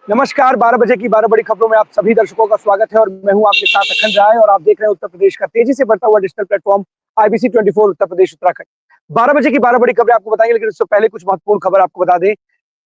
नमस्कार, 12 बजे की 12 बड़ी खबरों में आप सभी दर्शकों का स्वागत है और मैं हूं आपके साथ अखंड राय और आप देख रहे हैं उत्तर प्रदेश का तेजी से बढ़ता हुआ digital platform IBC 24 Uttar Pradesh Uttarakhand. 12 बजे की 12 बड़ी खबरें आपको बताएंगे, लेकिन उससे पहले कुछ महत्वपूर्ण खबर आपको बता दें।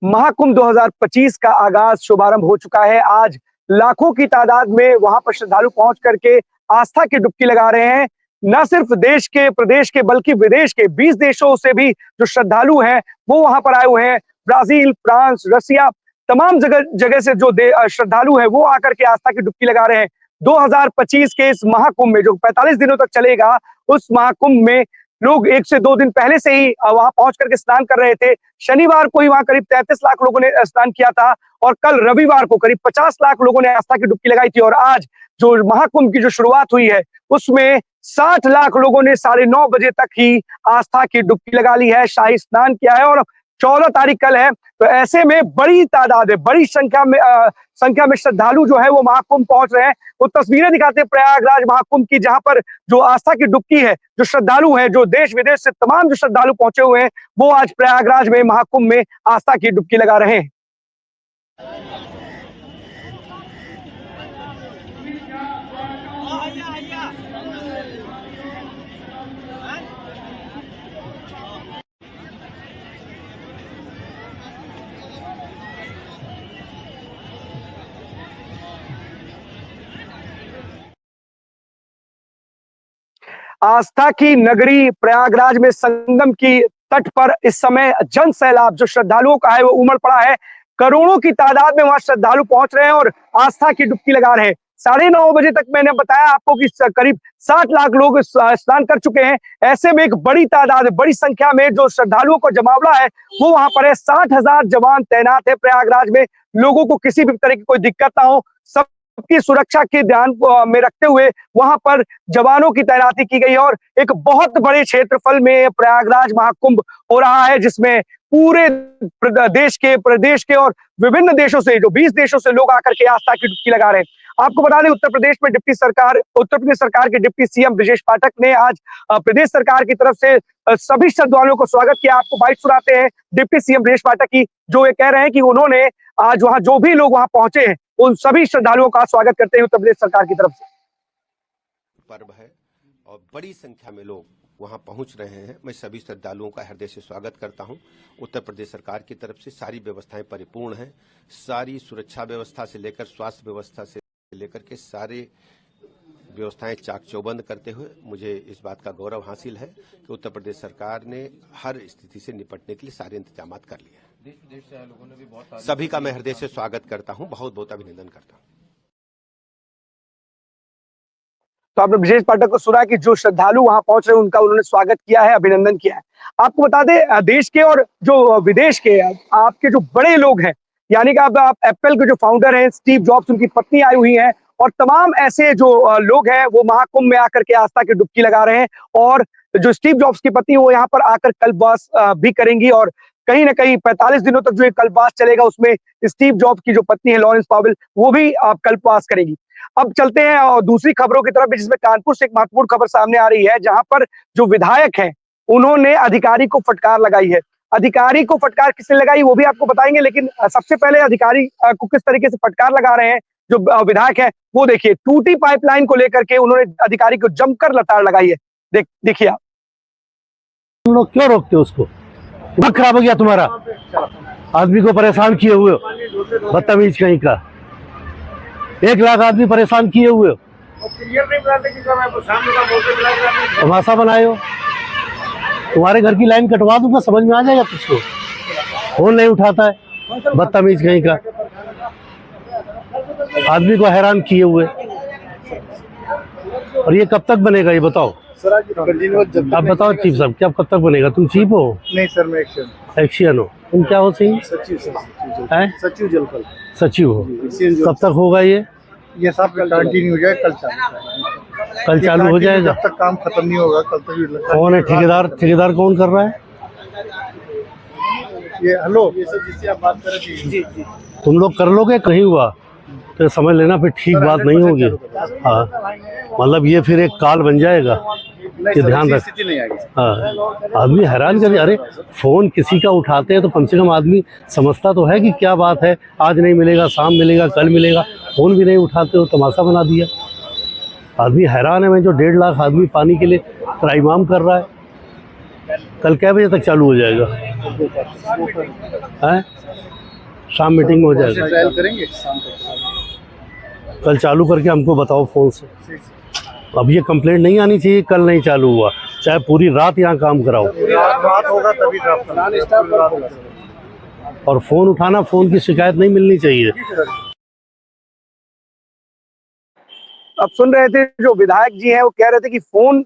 महाकुंभ 2025 का आगाज शुभारंभ हो चुका है। आज लाखों की तादाद में वहां पर श्रद्धालु पहुंच करके आस्था की डुबकी लगा रहे हैं। न सिर्फ देश के, प्रदेश के, बल्कि विदेश के 20 देशों से भी जो श्रद्धालु हैं वो वहां पर आए हुए हैं। ब्राजील, फ्रांस, रसिया, तमाम जगह से जो श्रद्धालु है वो आकर के आस्था की डुबकी लगा रहे हैं। 2025 के इस महाकुंभ में जो 45 दिनों तक चलेगा, उस महाकुंभ में लोग 1 से 2 दिन पहले से ही वहां पहुंच करके स्नान कर रहे थे। शनिवार को ही वहां करीब 33 लाख लोगों ने स्नान किया था और कल रविवार को करीब 50 लाख लोगों ने आस्था की डुबकी लगाई थी। और आज जो महाकुंभ की जो शुरुआत हुई है उसमें 60 लाख लोगों ने 9:30 बजे तक ही आस्था की डुबकी लगा ली है, शाही स्नान किया है और 14 तारीख कल है। तो ऐसे में बड़ी तादाद है, बड़ी संख्या में श्रद्धालु जो है वो महाकुंभ पहुंच रहे हैं। वो तस्वीरें दिखाते हैं प्रयागराज महाकुंभ की, जहां पर जो आस्था की डुबकी है, जो श्रद्धालु हैं, जो देश विदेश से तमाम जो श्रद्धालु पहुंचे हुए हैं वो आज प्रयागराज में महाकुंभ में आस्था की डुबकी लगा रहे हैं। आस्था की नगरी प्रयागराज में संगम की तट पर इस समय जन सैलाब जो श्रद्धालुओं का है वो उमड़ पड़ा है। करोड़ों की तादाद में वहां श्रद्धालु पहुंच रहे हैं और आस्था की डुबकी लगा रहे हैं। 9:30 बजे तक मैंने बताया आपको कि करीब 60 लाख लोग स्नान कर चुके हैं। ऐसे में एक बड़ी तादाद, बड़ी संख्या में जो श्रद्धालुओं का जमावड़ा है वो वहां पर है। 60,000 जवान तैनात है प्रयागराज में, लोगों को किसी भी तरह की कोई दिक्कत ना हो, सबकी सुरक्षा के ध्यान में रखते हुए वहां पर जवानों की तैनाती की गई है। और एक बहुत बड़े क्षेत्रफल में प्रयागराज महाकुंभ हो रहा है, जिसमें पूरे देश के, प्रदेश के और विभिन्न देशों से, जो 20 देशों से लोग आकर के आस्था की डुबकी लगा रहे हैं। आपको बता दें, उत्तर प्रदेश सरकार के डिप्टी सीएम ब्रजेश पाठक ने आज प्रदेश सरकार की तरफ से सभी श्रद्धालुओं को स्वागत किया। आपको बाइट सुनाते हैं डिप्टी सीएम ब्रजेश पाठक की, जो ये कह रहे हैं कि उन्होंने आज वहां जो भी लोग वहां पहुंचे हैं उन सभी श्रद्धालुओं का स्वागत करते हैं उत्तर प्रदेश सरकार की तरफ से। पर्व है और बड़ी संख्या में लोग वहां पहुंच रहे हैं। मैं सभी श्रद्धालुओं का हृदय से स्वागत करता हूं। उत्तर प्रदेश सरकार की तरफ से सारी व्यवस्थाएं परिपूर्ण हैं। सारी सुरक्षा व्यवस्था से लेकर स्वास्थ्य व्यवस्था से लेकर के सारे व्यवस्थाएं चाक चौबंद करते हुए मुझे इस बात का गौरव हासिल है कि उत्तर प्रदेश सरकार ने हर स्थिति से निपटने के लिए सारे इंतजाम कर लिए हैं। देश विदेश से लोगों ने भी बहुत, सभी का मैं हृदय से स्वागत करता हूं, बहुत बहुत अभिनंदन करता हूं। तो आपने ब्रजेश पाठक को सुना कि जो श्रद्धालु वहां पहुंच रहे हैं उनका उन्होंने स्वागत किया है, अभिनंदन किया है। आपको बता दें, देश के और जो विदेश के आपके जो बड़े लोग हैं, यानी कि आप एप्पल के जो फाउंडर हैं स्टीव जॉब्स, उनकी पत्नी आई हुई हैं और तमाम ऐसे जो लोग हैं वो महाकुंभ में आकर के आस्था की डुबकी लगा रहे हैं। और जो स्टीव जॉब्स की पत्नी वो यहाँ पर आकर कल्पवास भी करेंगी और कहीं ना कहीं 45 दिनों तक जो ये कल्पवास चलेगा उसमें स्टीव जॉब्स की जो पत्नी है लॉरेंस पावेल, वो भी कल्पवास करेंगी। अब चलते हैं और दूसरी खबरों की तरफ, जिसमें कानपुर से एक महत्वपूर्ण खबर सामने आ रही है, जहां पर जो विधायक हैं उन्होंने अधिकारी को फटकार लगाई है। अधिकारी को फटकार किसने लगाई वो भी आपको बताएंगे, लेकिन सबसे पहले अधिकारी को किस तरीके से फटकार लगा रहे हैं जो विधायक है वो देखिए। टूटी पाइपलाइन को लेकर के उन्होंने अधिकारी को जमकर लताड़ लगाई है। देखिए आप। तुम लोग क्यों रोकते हो उसको? दिमाग खराब हो गया तुम्हारा? आदमी को परेशान किए हुए हो, बदतमीज कहीं का। 1 लाख आदमी परेशान किए हुए हो, तमाशा बनाए हो। तुम्हारे घर की लाइन कटवा दूंगा, समझ में आ जाएगा तुझको। फोन नहीं उठाता है, बदतमीज कहीं का, आदमी को हैरान किए हुए। और ये कब तक बनेगा ये बताओ सर? आप बताओ चीफ साहब, क्या कब तक बनेगा? तुम चीफ हो? नहीं सर, मैं एक्शन हो। तुम क्या हो? सही सचिव जलकल सचिव हो। कब तक होगा ये सब कंटिन्यू हो जाए, कल चालू हो जाएगा? जब तक काम खत्म नहीं होगा कल तक। कौन है ठेकेदार? ठेकेदार कौन कर रहा है ये? हेलो, ये सर जिससे आप बात कर रहे थे। जी जी, तुम लोग कर लोगे? कहीं हुआ तो समझ लेना फिर ठीक बात नहीं होगी। हाँ, मतलब ये फिर एक काल बन जाएगा। ये ध्यान रख। स्थिति नहीं आएगी। हाँ, आदमी हैरान कर, अरे फोन किसी का उठाते हैं तो कम से कम आदमी समझता तो है कि क्या बात है, आज नहीं मिलेगा, शाम मिलेगा, कल मिलेगा। फोन भी नहीं उठाते हो, तमाशा बना दिया। आदमी हैरान है। मैं जो 1.5 लाख आदमी पानी के लिए त्राहिमाम कर रहा है, कल क्या बजे तक चालू हो जाएगा? हैं? शाम मीटिंग हो जाएगा। ट्रायल करेंगे शाम तक। कल चालू करके हमको बताओ फोन से। अब ये कंप्लेंट नहीं आनी चाहिए कल नहीं चालू हुआ, चाहे पूरी रात यहाँ काम कराओ। रात होगा तभी ड्राफ्ट करना। और फोन उठाना, फोन की शिकायत नहीं मिलनी चाहिए। अब सुन रहे थे जो विधायक जी हैं वो कह रहे थे कि फोन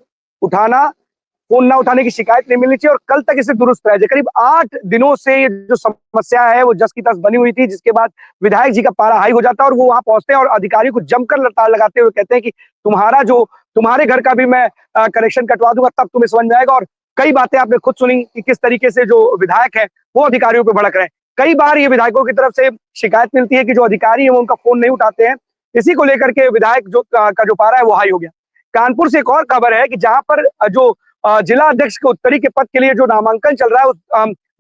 ना उठाने की शिकायत नहीं मिलनी चाहिए और कल तक इसे दुरुस्त कराया जाए। करीब 8 दिनों से ये जो समस्या है वो जस की तस बनी हुई थी, जिसके बाद विधायक जी का पारा हाई हो जाता है और वो वहां पहुंचते हैं और अधिकारियों को जमकर लताड़ लगाते हुए कहते हैं कि तुम्हारे घर का भी मैं कनेक्शन कटवा दूंगा, तब तुम्हें समझ में आएगा। और कई बातें आपने खुद सुनी कि किस तरीके से जो विधायक है वो अधिकारियों पर भड़क रहे हैं। कई बार ये विधायकों की तरफ से शिकायत मिलती है कि जो अधिकारी है वो उनका फोन नहीं उठाते हैं। इसी को लेकर के विधायक का जो पारा है वो हाई हो गया। कानपुर से एक और खबर है कि जहां पर जो जिला अध्यक्ष के उत्तरी के पद के लिए जो नामांकन चल रहा है उस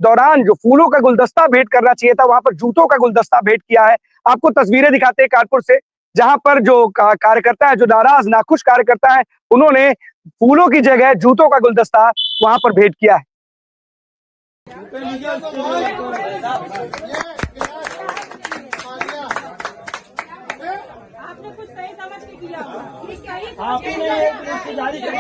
दौरान जो फूलों का गुलदस्ता भेंट करना चाहिए था, वहां पर जूतों का गुलदस्ता भेंट किया है। आपको तस्वीरें दिखाते हैं कानपुर से, जहां पर जो कार्यकर्ता है, जो नाराज नाखुश कार्यकर्ता है, उन्होंने फूलों की जगह जूतों का गुलदस्ता वहां पर भेंट किया है। आपने कुछ सही समझ के किया होगा। आपने जारी करी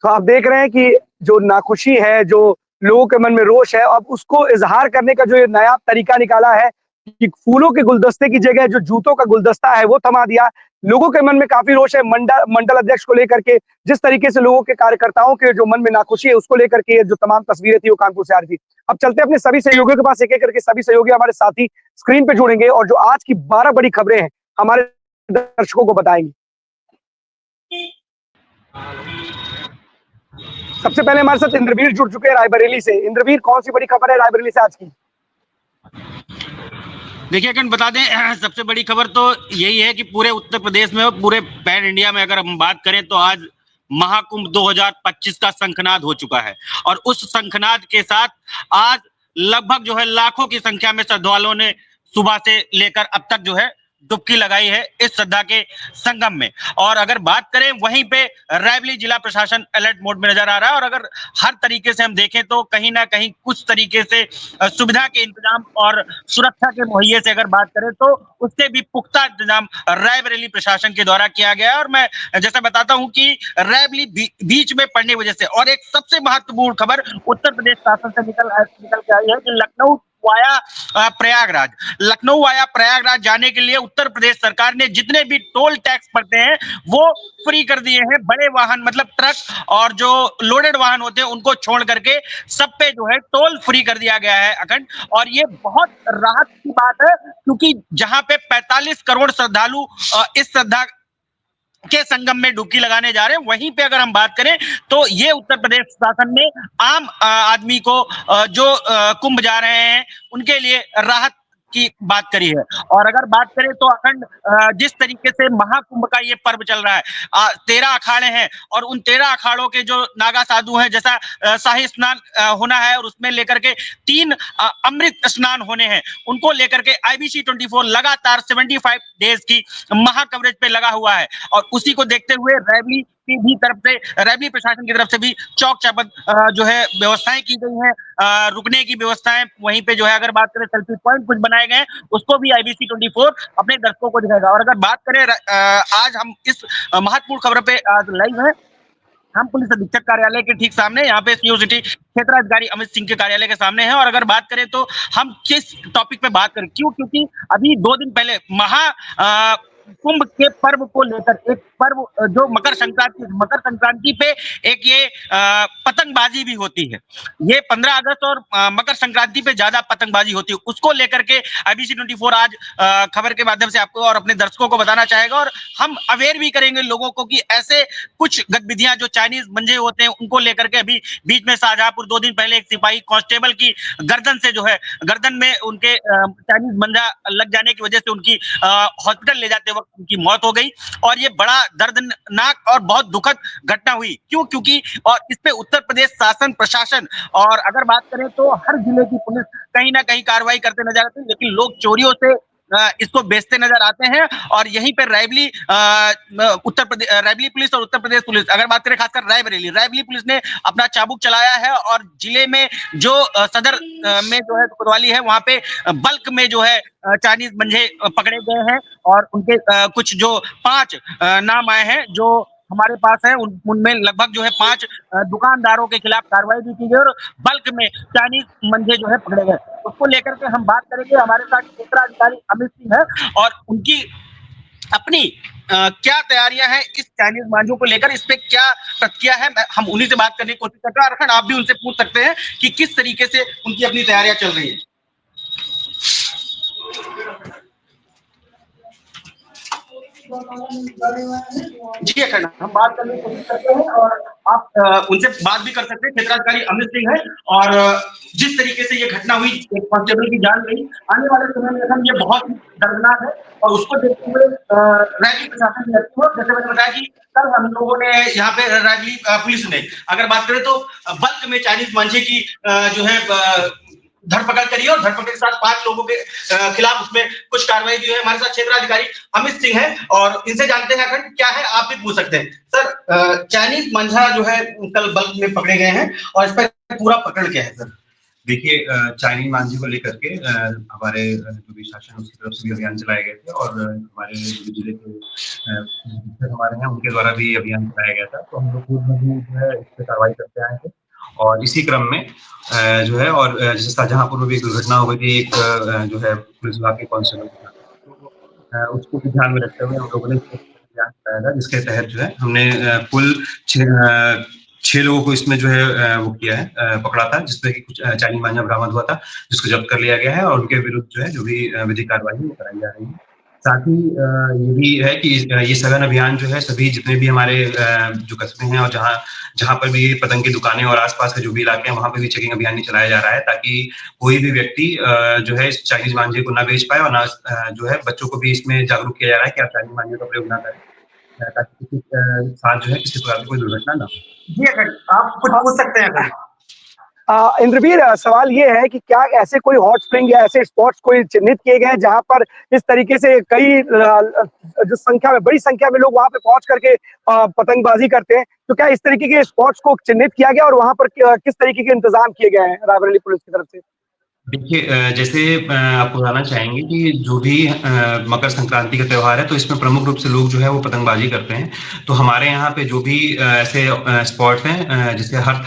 तो आप देख रहे हैं कि जो नाखुशी है, जो लोगों के मन में रोष है, अब उसको इजहार करने का जो ये नया तरीका निकाला है कि फूलों के गुलदस्ते की जगह जो जूतों का गुलदस्ता है वो थमा दिया। लोगों के मन में काफी रोष है मंडल अध्यक्ष को लेकर के, जिस तरीके से लोगों के कार्यकर्ताओं के जो मन में नाखुशी है उसको लेकर के जो तमाम तस्वीरें थी वो कानपुर से आ रही थी। अब चलते अपने सभी सहयोगियों के पास, एक एक करके सभी सहयोगी हमारे साथी स्क्रीन पे जुड़ेंगे और जो आज की 12 बड़ी खबरें हैं हमारे दर्शकों को बताएंगे। सबसे पहले हमारे साथ इंद्रवीर जुड़ चुके हैं रायबरेली से। इंद्रवीर, कौन सी बड़ी खबर है रायबरेली से आज की? देखिए अखंड बता दें, सबसे बड़ी खबर तो यही है कि पूरे उत्तर प्रदेश में और पूरे पैन इंडिया में अगर हम बात करें तो आज महाकुंभ 2025 का शंखनाद हो चुका है। और उस शंखनाद के साथ आज लगभग जो है लाखों की संख्या में श्रद्धालुओं ने सुबह से लेकर अब तक जो है डुबकी लगाई है इस श्रद्धा के संगम में। और अगर बात करें वहीं पे रायबरेली जिला प्रशासन अलर्ट मोड में नजर आ रहा है। और अगर हर तरीके से हम देखें तो कहीं ना कहीं कुछ तरीके से सुविधा के इंतजाम और सुरक्षा के मुहैया से अगर बात करें तो उससे भी पुख्ता इंतजाम रायबरेली प्रशासन के द्वारा किया गया है। और मैं जैसा बताता हूं कि रायबरेली बीच में पड़ने की वजह से, और एक सबसे महत्वपूर्ण खबर उत्तर प्रदेश शासन से निकल के आई है कि लखनऊ वाया प्रयागराज जाने के लिए उत्तर प्रदेश सरकार ने जितने भी टोल टैक्स पड़ते हैं वो फ्री कर दिए हैं। बड़े वाहन मतलब ट्रक और जो लोडेड वाहन होते हैं उनको छोड़ करके सब पे जो है टोल फ्री कर दिया गया है अखंड। और ये बहुत राहत की बात है क्योंकि जहां पे 45 करोड़ श्रद्धालु इस श्रद्धा के संगम में डुबकी लगाने जा रहे हैं, वहीं पे अगर हम बात करें तो ये उत्तर प्रदेश शासन ने आम आदमी को जो कुंभ जा रहे हैं उनके लिए राहत की बात करी है। और अगर बात करें तो अखंड जिस तरीके से महाकुंभ का ये पर्व चल रहा है, 13 अखाड़े हैं और उन 13 अखाड़ों के जो नागा साधु हैं, जैसा शाही स्नान होना है और उसमें लेकर के 3 अमृत स्नान होने हैं, उनको लेकर के IBC 24 लगातार 75 डेज की महा कवरेज पे लगा हुआ है। और उसी को देखते हुए रायबरेली प्रशासन की तरफ से भी चौक चौबंद जो है व्यवस्थाएं की गई हैं, रुकने की व्यवस्थाएं, वहीं पे जो है अगर बात करें सेल्फी पॉइंट कुछ बनाए गए उसको भी IBC 24 अपने दर्शकों को दिखाएगा। और अगर बात करें आज हम इस महत्वपूर्ण खबर पे लाइव है, हम पुलिस अधीक्षक कार्यालय के ठीक सामने, यहाँ पे सीओ सिटी क्षेत्राधिकारी अमित सिंह के कार्यालय के सामने है। और अगर बात करें तो हम किस टॉपिक पे बात करें, क्योंकि अभी 2 दिन पहले कुंभ के पर्व को लेकर, एक पर्व जो मकर संक्रांति पे एक ये पतंगबाजी भी होती है। ये 15 अगस्त और मकर संक्रांति पे ज्यादा पतंगबाजी होती है, उसको लेकर के IBC 24 आज खबर के माध्यम से आपको और अपने दर्शकों को बताना चाहेगा, और हम अवेयर भी करेंगे लोगों को कि ऐसे कुछ गतिविधियां जो चाइनीज मंजे होते हैं उनको लेकर के। अभी बीच में शाहजहांपुर 2 दिन पहले एक सिपाही कांस्टेबल की गर्दन से जो है, गर्दन में उनके चाइनीज मंजा लग जाने की वजह से उनकी हॉस्पिटल ले जाते वक्त उनकी मौत हो गई, और ये बड़ा दर्दनाक और बहुत दुखद घटना हुई। क्यों? क्योंकि और इस पे उत्तर प्रदेश शासन प्रशासन और अगर बात करें तो हर जिले की पुलिस कहीं ना कहीं कार्रवाई करते नजर आते हैं, लेकिन लोग चोरियों से इसको बेचते नजर आते हैं। और यहीं पर रायबली पुलिस और उत्तर प्रदेश पुलिस, अगर बात करें खासकर रायबरेली पुलिस ने अपना चाबुक चलाया है, और जिले में जो सदर में जो है कोतवाली है, वहां पे बल्क में जो है चाइनीज मंझे पकड़े गए हैं, और उनके कुछ जो 5 नाम आए हैं जो हमारे पास है, उनमें लगभग जो है 5 दुकानदारों के खिलाफ कार्रवाई भी की गई, और बल्क में चाइनीज मंझे जो है पकड़े गए। उसको लेकर के हम बात करेंगे, हमारे साथ क्षेत्र अधिकारी अमित सिंह है, और उनकी अपनी क्या तैयारियां हैं इस चाइनीज मांझों को लेकर, इस पे क्या प्रतिक्रिया है, हम उन्हीं से बात करने की कोशिश करते हैं। अरखंड, आप भी उनसे पूछ सकते हैं कि किस तरीके से उनकी अपनी तैयारियां चल रही है। जी अखंड, हम बात करने की कोशिश करते हैं, और आप उनसे बात भी कर सकते हैं। क्षेत्राधिकारी अमित सिंह है, और जिस तरीके से ये घटना हुई, एक कांस्टेबल की जान गई, आने वाले समय में अखंड ये बहुत ही दर्दनाक है, और उसको देखते हुए रैली प्रशासन ने, जैसे मैंने बताया कि कल हम लोगों ने यहाँ पे रैली पुलिस ने, अगर बात करें तो बल्क में चाइनीज मांझे की जो है धरपकड़ करी है, और धरपकड़ के साथ 5 लोगों के खिलाफ उसमें कुछ कार्रवाई भी है। हमारे साथ क्षेत्राधिकारी अमित सिंह है, और इनसे जानते हैं अखंड क्या है, आप भी पूछ सकते हैं। सर, चाइनीज मंझा जो है कल बल्क में पकड़े गए हैं, और इस पर पूरा पकड़ क्या है सर? देखिए, चाइनीज मांझे को लेकर के हमारे जो भी शासन उसकी तरफ से भी अभियान चलाए गए थे, और हमारे जिले के हमारे हैं उनके द्वारा भी अभियान चलाया गया था। तो हम लोग पूर्व में भी जो है इस पर कार्रवाई करते आए थे, और इसी क्रम में जो है, और जैसे शाहजहांपुर में भी एक दुर्घटना हो गई थी, एक जो है पुलिस विभाग के कांस्टेबल के साथ, उसको भी ध्यान में रखते हुए हम लोगों ने अभियान चलाया था, जिसके तहत जो है हमने कुल 6 लोगों को इसमें जो है वो किया है, पकड़ा था, जिसमें कि कुछ चाइनीज मांझा बरामद हुआ था, जिसको जब्त कर लिया गया है, और उनके विरुद्ध जो है जो भी विधिक कार्रवाई है वो कराई जा रही है। साथ ही ये भी है कि ये सघन अभियान जो है सभी जितने भी हमारे जो कस्बे हैं, और जहाँ पर भी पतंग की दुकानें और आसपास के जो भी इलाके हैं, वहाँ पे भी चेकिंग अभियान चलाया जा रहा है, ताकि कोई भी व्यक्ति जो है इस चाइनीज मांझे को ना बेच पाए, और ना जो है बच्चों को भी इसमें जागरूक किया जा रहा है कि आप चाइनीज मांझे का प्रयोग ना करें, ताकि किसी साथ जो है किसी प्रकार की कोई दुर्घटना ना हो। जी अखंड, आप कुछ पूछ सकते हैं अखंड। इंद्रवीर, सवाल ये है कि क्या ऐसे कोई हॉट स्प्रिंग या ऐसे स्पॉट्स कोई चिन्हित किए गए हैं जहां पर इस तरीके से कई जो संख्या में, बड़ी संख्या में लोग वहां पे पहुंच करके पतंगबाजी करते हैं, तो क्या इस तरीके के स्पॉट्स को चिन्हित किया गया और वहां पर किस तरीके के इंतजाम किए गए हैं रायबरेली पुलिस की तरफ से? देखिए, जैसे आपको बताना चाहेंगे कि जो भी मकर संक्रांति का त्योहार है, तो इसमें प्रमुख रूप से लोग जो है वो पतंगबाजी करते हैं। तो हमारे यहाँ पे जो भी ऐसे स्पॉट्स हैं, जिसे हर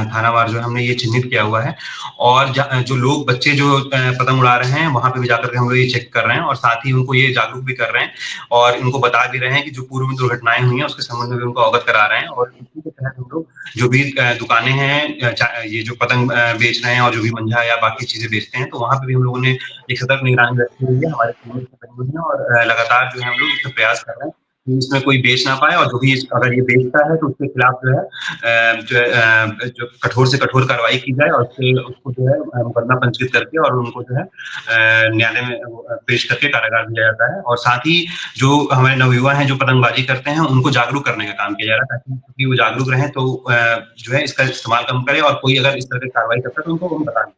थानावार जो है हमने ये चिन्हित किया हुआ है, और जो लोग बच्चे जो पतंग उड़ा रहे हैं, वहाँ पे भी जाकर के हम लोग ये चेक कर रहे हैं, और साथ ही उनको ये जागरूक भी कर रहे हैं, और उनको बता भी रहे हैं कि जो पूर्व में दुर्घटनाएं हुई हैं उसके संबंध में भी उनको अवगत करा रहे हैं। और इसी के तहत हम लोग जो भी दुकानें हैं, ये जो पतंग बेच रहे हैं और जो भी मंझा या बाकी चीजें बेचते हैं, तो वहाँ पे भी हम लोगों ने एक सतर्क निगरानी रखी हुई है, हमारे टीम में, और लगातार जो है हम लोग इसमें प्रयास कर रहे हैं कि इसमें कोई बेच ना पाए, और जो भी अगर ये बेचता है तो उसके खिलाफ जो है जो कठोर से कठोर कार्रवाई की जाए, और उसको जो है मुकदमा पंजीकृत करके और उनको जो है न्यायालय में पेश करके कारागार दिया जाता है। और साथ ही जो हमारे नवयुवा हैं जो पतंगबाजी करते हैं, उनको जागरूक करने का काम किया जा रहा है, ताकि वो जागरूक रहें, तो जो है इसका इस्तेमाल कम करें, और कोई अगर इस तरह की कार्रवाई करता है तो उनको हम बता दें।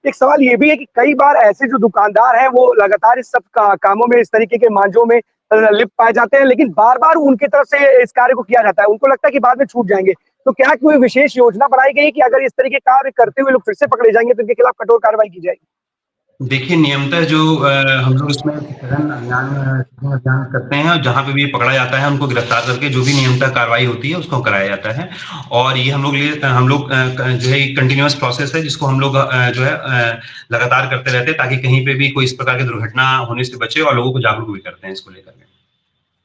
एक सवाल ये भी है कि कई बार ऐसे जो दुकानदार हैं वो लगातार इस सब कामों में, इस तरीके के मांझों में लिप्त पाए जाते हैं, लेकिन बार बार उनकी तरफ से इस कार्य को किया जाता है, उनको लगता है कि बाद में छूट जाएंगे। तो क्या कोई विशेष योजना बनाई गई कि अगर इस तरीके कार्य करते हुए लोग फिर से पकड़े जाएंगे तो इनके खिलाफ कठोर कार्रवाई की जाएगी? देखिए, नियमतः जो हम लोग इसमें सघन अभियान करते हैं और जहाँ पे भी पकड़ा जाता है उनको गिरफ्तार करके जो भी नियमतः कार्रवाई होती है उसको कराया जाता है। और ये हम लोग जो है कंटिन्यूअस प्रोसेस है जिसको हम लोग जो है लगातार करते रहते हैं ताकि कहीं पे भी कोई इस प्रकार की दुर्घटना होने से बचे और लोगों को जागरूक भी करते हैं इसको लेकर के।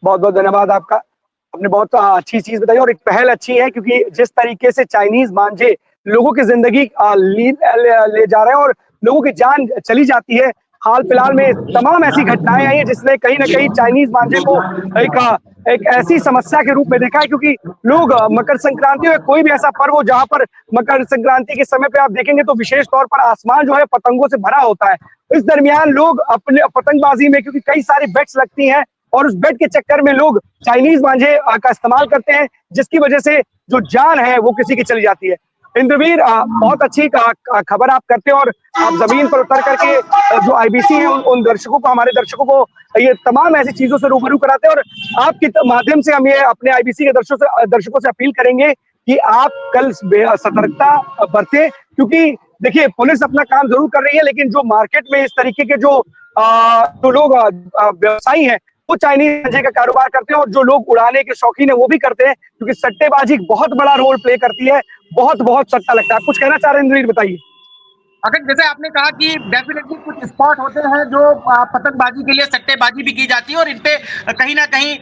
बहुत बहुत धन्यवाद आपका। आपने बहुत अच्छी चीज बताई और एक पहल अच्छी है, क्योंकि जिस तरीके से चाइनीज मांझे लोगों की जिंदगी ले जा रहे हैं और लोगों की जान चली जाती है। हाल फिलहाल में तमाम ऐसी घटनाएं आई हैं जिसने कहीं ना कहीं चाइनीज मांझे को एक एक ऐसी समस्या के रूप में देखा है, क्योंकि लोग मकर संक्रांति या कोई भी ऐसा पर्व हो जहां पर मकर संक्रांति के समय पे आप देखेंगे तो विशेष तौर पर आसमान जो है पतंगों से भरा होता है। इस दरमियान लोग अपने पतंगबाजी में, क्योंकि कई सारी बेट्स लगती हैं और उस बेट के चक्कर में लोग चाइनीज मांझे का इस्तेमाल करते हैं, जिसकी वजह से जो जान है वो किसी की चली जाती है। इंद्रवीर, बहुत अच्छी खबर आप करते हैं और आप जमीन पर उतर करके जो आईबीसी है उन दर्शकों को, हमारे दर्शकों को ये तमाम ऐसी चीजों से रूबरू कराते हैं। और आपके माध्यम से हम ये अपने आईबीसी के दर्शकों से अपील करेंगे कि आप कल सतर्कता बरतें, क्योंकि देखिए पुलिस अपना काम जरूर कर रही है, लेकिन जो मार्केट में इस तरीके के जो लोग व्यवसायी हैं वो चाइनीज मांझे का कारोबार करते हैं और जो लोग उड़ाने के शौकीन है वो भी करते हैं, क्योंकि सट्टेबाजी बहुत बड़ा रोल प्ले करती है। बहुत बहुत सट्टा लगता है। आप कुछ कहना चाह रहे हैं इंद्रवीर, बताइए। अगर जैसे आपने कहा कि डेफिनेटली कुछ स्पॉट होते हैं जो पतंगबाजी के लिए सट्टेबाजी भी की जाती है और इनपे कहीं ना कहीं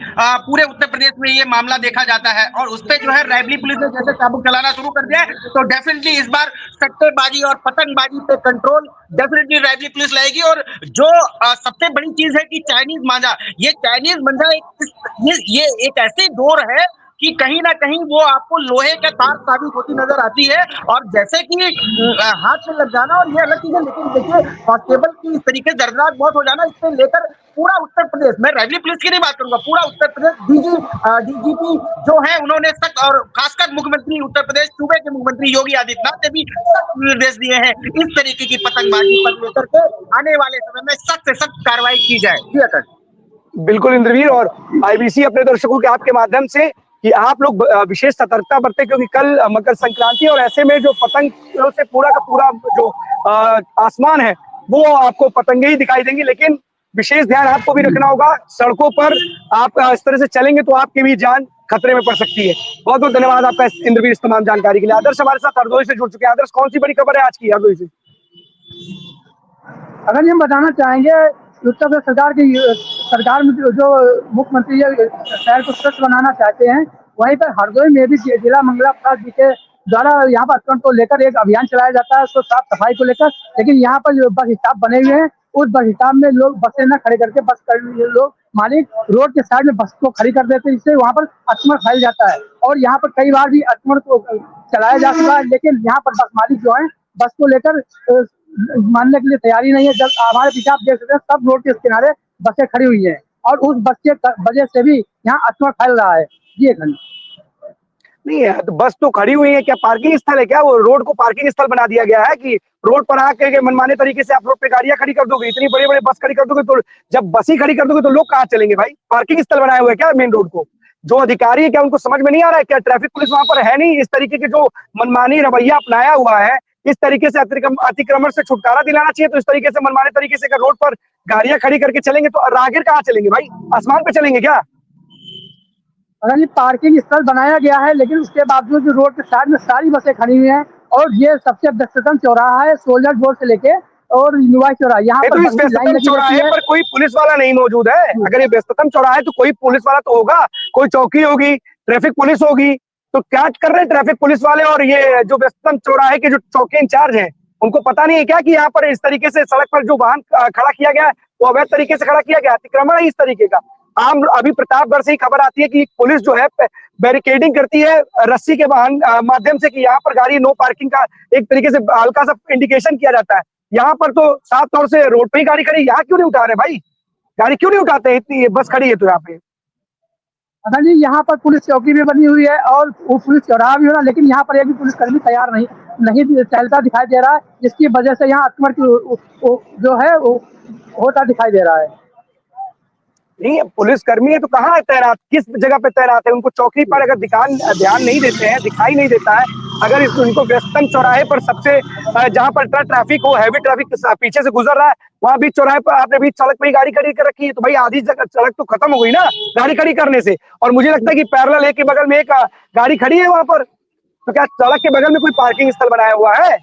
पूरे उत्तर प्रदेश में ये मामला देखा जाता है और उस पे जो है रायबरेली पुलिस ने जैसे चाबुक चलाना शुरू कर दिया है, तो डेफिनेटली इस बार सट्टेबाजी और पतंगबाजी पे कंट्रोल डेफिनेटली रायबरेली पुलिस लाएगी। और जो सबसे बड़ी चीज है कि चाइनीज मांझा, ये चाइनीज मांझा ये एक ऐसी डोर है कि कहीं ना कहीं वो आपको लोहे का तार साबित होती नजर आती है। और जैसे कि हाथ में लग जाना और ये अलग चीज है, लेकिन देखिए कांस्टेबल की इस तरीके से दर्दनाक मौत हो जाना, इससे लेकर पूरा उत्तर प्रदेश, मैं रेवन्यू पुलिस की नहीं बात करूंगा, पूरा उत्तर प्रदेश डीजीपी जो है उन्होंने सख्त, और खासकर मुख्यमंत्री उत्तर प्रदेश सूबे के मुख्यमंत्री योगी आदित्यनाथ ने भी सख्त निर्देश दिए हैं इस तरीके की पतंगबाजी पर लेकर के आने वाले समय में सख्त से सख्त कार्रवाई की जाए। जी अतन। बिल्कुल इंद्रवीर, और आईबीसी अपने दर्शकों के आपके माध्यम से कि आप लोग विशेष सतर्कता बरतें, क्योंकि कल मकर संक्रांति और ऐसे में जो पतंग से पूरा का पूरा जो आसमान है वो आपको पतंगे ही दिखाई देंगी। लेकिन विशेष ध्यान आपको भी रखना होगा, सड़कों पर आप इस तरह से चलेंगे तो आपकी भी जान खतरे में पड़ सकती है। बहुत बहुत धन्यवाद आपका इंद्रवीर इस तमाम जानकारी के लिए। आदर्श हमारे साथ हरदोई से जुड़ चुके हैं। आदर्श, कौन सी बड़ी खबर है आज की हरदोई से? अगर हम बताना चाहेंगे, उत्तर प्रदेश सरकार में जो मुख्यमंत्री शहर को स्वच्छ बनाना चाहते हैं, वहीं पर हरदोई में भी जिला मंगला प्रसाद जी के द्वारा यहाँ पर अतिक्रमण को लेकर एक अभियान चलाया जाता है, तो साफ सफाई को लेकर। लेकिन यहाँ पर जो बस स्टॉप बने हुए हैं, उस बस स्टॉप में लोग बसें न खड़े करके लोग मालिक रोड के साइड में बस को खड़ी कर देते हैं, जिससे वहाँ पर अतिक्रमण फैल जाता है। और यहाँ पर कई बार भी अतिक्रमण को चलाया जा चुका है, लेकिन यहाँ पर बस मालिक जो है बस को लेकर मानने के लिए तैयारी नहीं है। जब हमारे पीछे आप देख सकते हैं, सब रोड के किनारे बसें खड़ी हुई हैं और उस बस के वजह से भी यहाँ अतिक्रमण फैल रहा है। जी एक नहीं है तो बस तो खड़ी हुई है, क्या पार्किंग स्थल है क्या? वो रोड को पार्किंग स्थल बना दिया गया है कि रोड पर आके मनमाने तरीके से आप रोड पे गाड़ियां खड़ी कर दोगे? इतनी बड़ी बड़ी बस खड़ी कर दोगे तो जब बस ही खड़ी कर दोगे तो लोग कहाँ चलेंगे भाई? पार्किंग स्थल बनाया हुआ है क्या मेन रोड को? जो अधिकारी है क्या उनको समझ में नहीं आ रहा है क्या? ट्रैफिक पुलिस वहां पर है नहीं? इस तरीके के जो मनमानी रवैया अपनाया हुआ है, इस तरीके से अतिक्रमण से छुटकारा दिलाना चाहिए। तो इस तरीके से मनमाने तरीके से अगर रोड पर गाड़ियां खड़ी करके चलेंगे तो राहगीर कहाँ चलेंगे भाई? आसमान पे चलेंगे क्या? अगर ये पार्किंग स्थल बनाया गया है, लेकिन उसके बावजूद रोड के साइड में सारी बसें खड़ी हुई हैं और ये सबसे व्यस्ततम चौराहा है, सोल्जर बोर्ड से लेके और यूनिवर्सिटी चौराहा। यहाँ पर तो इस व्यस्ततम चौराहे पर कोई पुलिस वाला नहीं मौजूद है। अगर ये व्यस्ततम चौराहा है तो कोई पुलिस वाला तो होगा, कोई चौकी होगी, ट्रैफिक पुलिस होगी। तो क्या कर रहे हैं ट्रैफिक पुलिस वाले और ये जो व्यस्ततम चौराहे के जो चौकी इंचार्ज हैं, उनको पता नहीं है क्या कि यहाँ पर इस तरीके से सड़क पर जो वाहन खड़ा किया गया है वो अवैध तरीके से खड़ा किया गया? अतिक्रमण है इस तरीके का। अभी प्रतापगढ़ से ही खबर आती है कि पुलिस जो है बैरिकेडिंग करती है रस्सी के वाहन माध्यम से कि यहाँ पर गाड़ी नो पार्किंग का एक तरीके से हल्का सा इंडिकेशन किया जाता है। यहाँ पर तो साफ तौर से रोड पे ही गाड़ी खड़ी, यहाँ क्यों नहीं उठा रहे भाई? गाड़ी क्यों नहीं उठाते हैं? इतनी बस खड़ी है तो यहाँ पे। अगर जी यहाँ पर पुलिस चौकी भी बनी हुई है और वो पुलिस चौराहा भी हो रहा है, लेकिन यहाँ पर एक भी पुलिसकर्मी तैयार नहीं चलता दिखाई दे रहा है, जिसकी वजह से यहाँ अतिक्रमण जो है वो होता दिखाई दे रहा है। नहीं, पुलिसकर्मी है तो कहाँ है तैनात? किस जगह पे तैनात है? उनको चौकी पर अगर ध्यान नहीं देते हैं, दिखाई नहीं देता है, अगर इस इनको व्यस्तम चौराहे पर सबसे जहां पर ट्रैफिक हो, हैवी ट्रैफिक पीछे से गुजर रहा है, वहां बीच चौराहे पर आपने बीच सड़क पर ही गाड़ी खड़ी कर रखी है, तो भाई आधी सड़क तो खत्म हो गई ना गाड़ी खड़ी करने से। और मुझे लगता है कि पैरेलल एक के बगल में एक गाड़ी खड़ी है वहां पर, तो क्या सड़क के बगल में कोई पार्किंग स्थल बनाया हुआ है?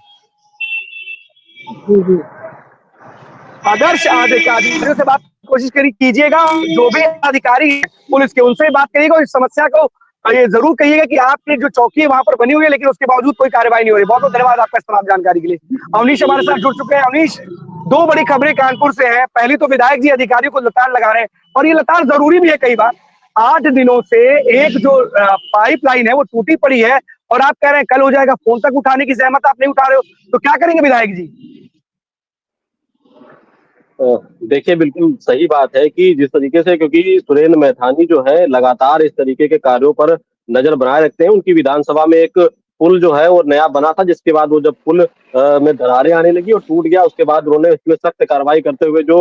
आदर्श अधिकारियों से बात कोशिश कीजिएगा, जो भी अधिकारी है पुलिस के उनसे बात करिएगा, इस समस्या को ये जरूर कहिएगा कि आपकी जो चौकी है वहां पर बनी हुई है, लेकिन उसके बावजूद कोई कार्रवाई नहीं हो रही। बहुत बहुत धन्यवाद आपका इस तमाम जानकारी के लिए। अवनीश हमारे साथ जुड़ चुके हैं। अवनीश, दो बड़ी खबरें कानपुर से हैं। पहली तो विधायक जी अधिकारियों को लताड़ लगा रहे हैं, और ये लताड़ जरूरी भी है। कई बार 8 दिनों से एक जो पाइपलाइन है वो टूटी पड़ी है, और आप कह रहे हैं कल हो जाएगा, फोन तक उठाने की जहमत आप नहीं उठा रहे हो, तो क्या करेंगे विधायक जी? देखिए, बिल्कुल सही बात है कि जिस तरीके से, क्योंकि सुरेंद्र मैथानी जो है लगातार इस तरीके के कार्यों पर नजर बनाए रखते हैं। उनकी विधानसभा में एक पुल जो है वो नया बना था, जिसके बाद वो जब पुल में दरारें आने लगी और टूट गया, उसके बाद उन्होंने इसमें सख्त कार्रवाई करते हुए जो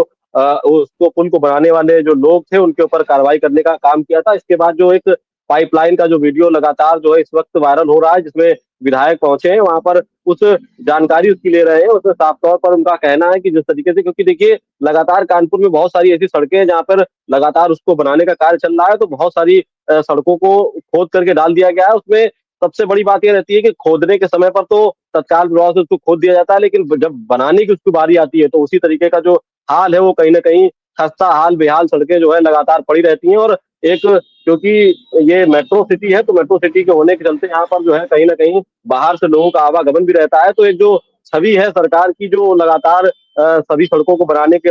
उसको पुल को बनाने वाले जो लोग थे उनके ऊपर कार्रवाई करने का काम किया था। इसके बाद जो एक पाइपलाइन का जो वीडियो लगातार जो है इस वक्त वायरल हो रहा है, जिसमें विधायक पहुंचे हैं वहां पर उस जानकारी उसकी ले रहे हैं, उसमें साफ तौर पर उनका कहना है कि जिस तरीके से, क्योंकि देखिए लगातार कानपुर में बहुत सारी ऐसी सड़कें हैं जहां पर लगातार उसको बनाने का कार्य चल रहा है, तो बहुत सारी सड़कों को खोद करके डाल दिया गया है। उसमें सबसे बड़ी बात यह रहती है कि खोदने के समय पर तो तत्काल प्रभाव से उसको खोद दिया जाता है, लेकिन जब बनाने की उसकी बारी आती है तो उसी तरीके का जो हाल है वो कहीं ना कहीं खस्ता हाल बेहाल सड़कें जो है लगातार पड़ी रहती हैं। और एक, क्योंकि ये मेट्रो सिटी है, तो मेट्रो सिटी के होने के चलते यहाँ पर जो है कहीं ना कहीं बाहर से लोगों का आवागमन भी रहता है, तो एक जो छवि है सरकार की, जो लगातार सभी सड़कों को बनाने के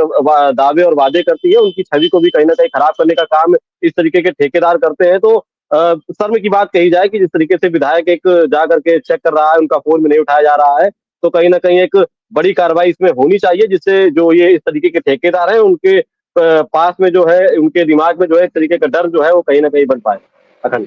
दावे और वादे करती है, उनकी छवि को भी कहीं ना कहीं खराब करने का काम इस तरीके के ठेकेदार करते हैं। तो शर्म की बात कही जाए कि जिस तरीके से विधायक एक जा करके चेक कर रहा है, उनका फोन भी नहीं उठाया जा रहा है, तो कहीं ना कहीं एक बड़ी कार्रवाई इसमें होनी चाहिए, जिससे जो ये इस तरीके के ठेकेदार हैं उनके पास में जो है, उनके दिमाग में जो है एक तरीके का डर जो है वो कहीं ना कहीं बन पाए। अखंड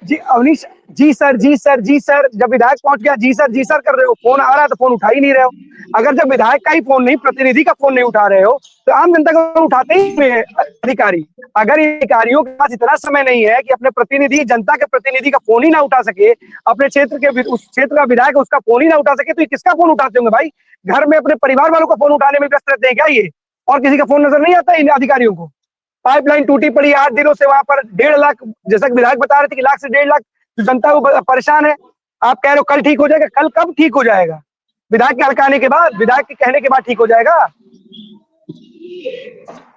जी अवनीश, जी सर, जी सर, जी सर, जब विधायक पहुंच गया जी सर कर रहे हो, फोन आ रहा है तो फोन उठा ही नहीं रहे हो। अगर जब विधायक का ही फोन नहीं, प्रतिनिधि का फोन नहीं उठा रहे हो, तो आम जनता का फोन उठाते ही नहीं है अधिकारी। अगर अधिकारियों के पास इतना समय नहीं है कि अपने प्रतिनिधि, जनता के प्रतिनिधि का फोन ही ना उठा सके, अपने क्षेत्र के उस क्षेत्र का विधायक उसका फोन ही ना उठा सके, तो ये किसका फोन उठाते होंगे भाई? घर में अपने परिवार वालों का फोन उठाने में व्यस्त रहते हैं क्या ये? और किसी का फोन नजर नहीं आता इन अधिकारियों को? पाइपलाइन टूटी पड़ी 8 दिनों से, वहां पर 1.5 लाख, जैसा कि विधायक बता रहे थे कि लाख से 1.5 लाख जो जनता वो परेशान है। आप कह रहे हो कल ठीक हो जाएगा, कल कब ठीक हो जाएगा? विधायक के हड़काने के बाद, विधायक के कहने के बाद ठीक हो जाएगा?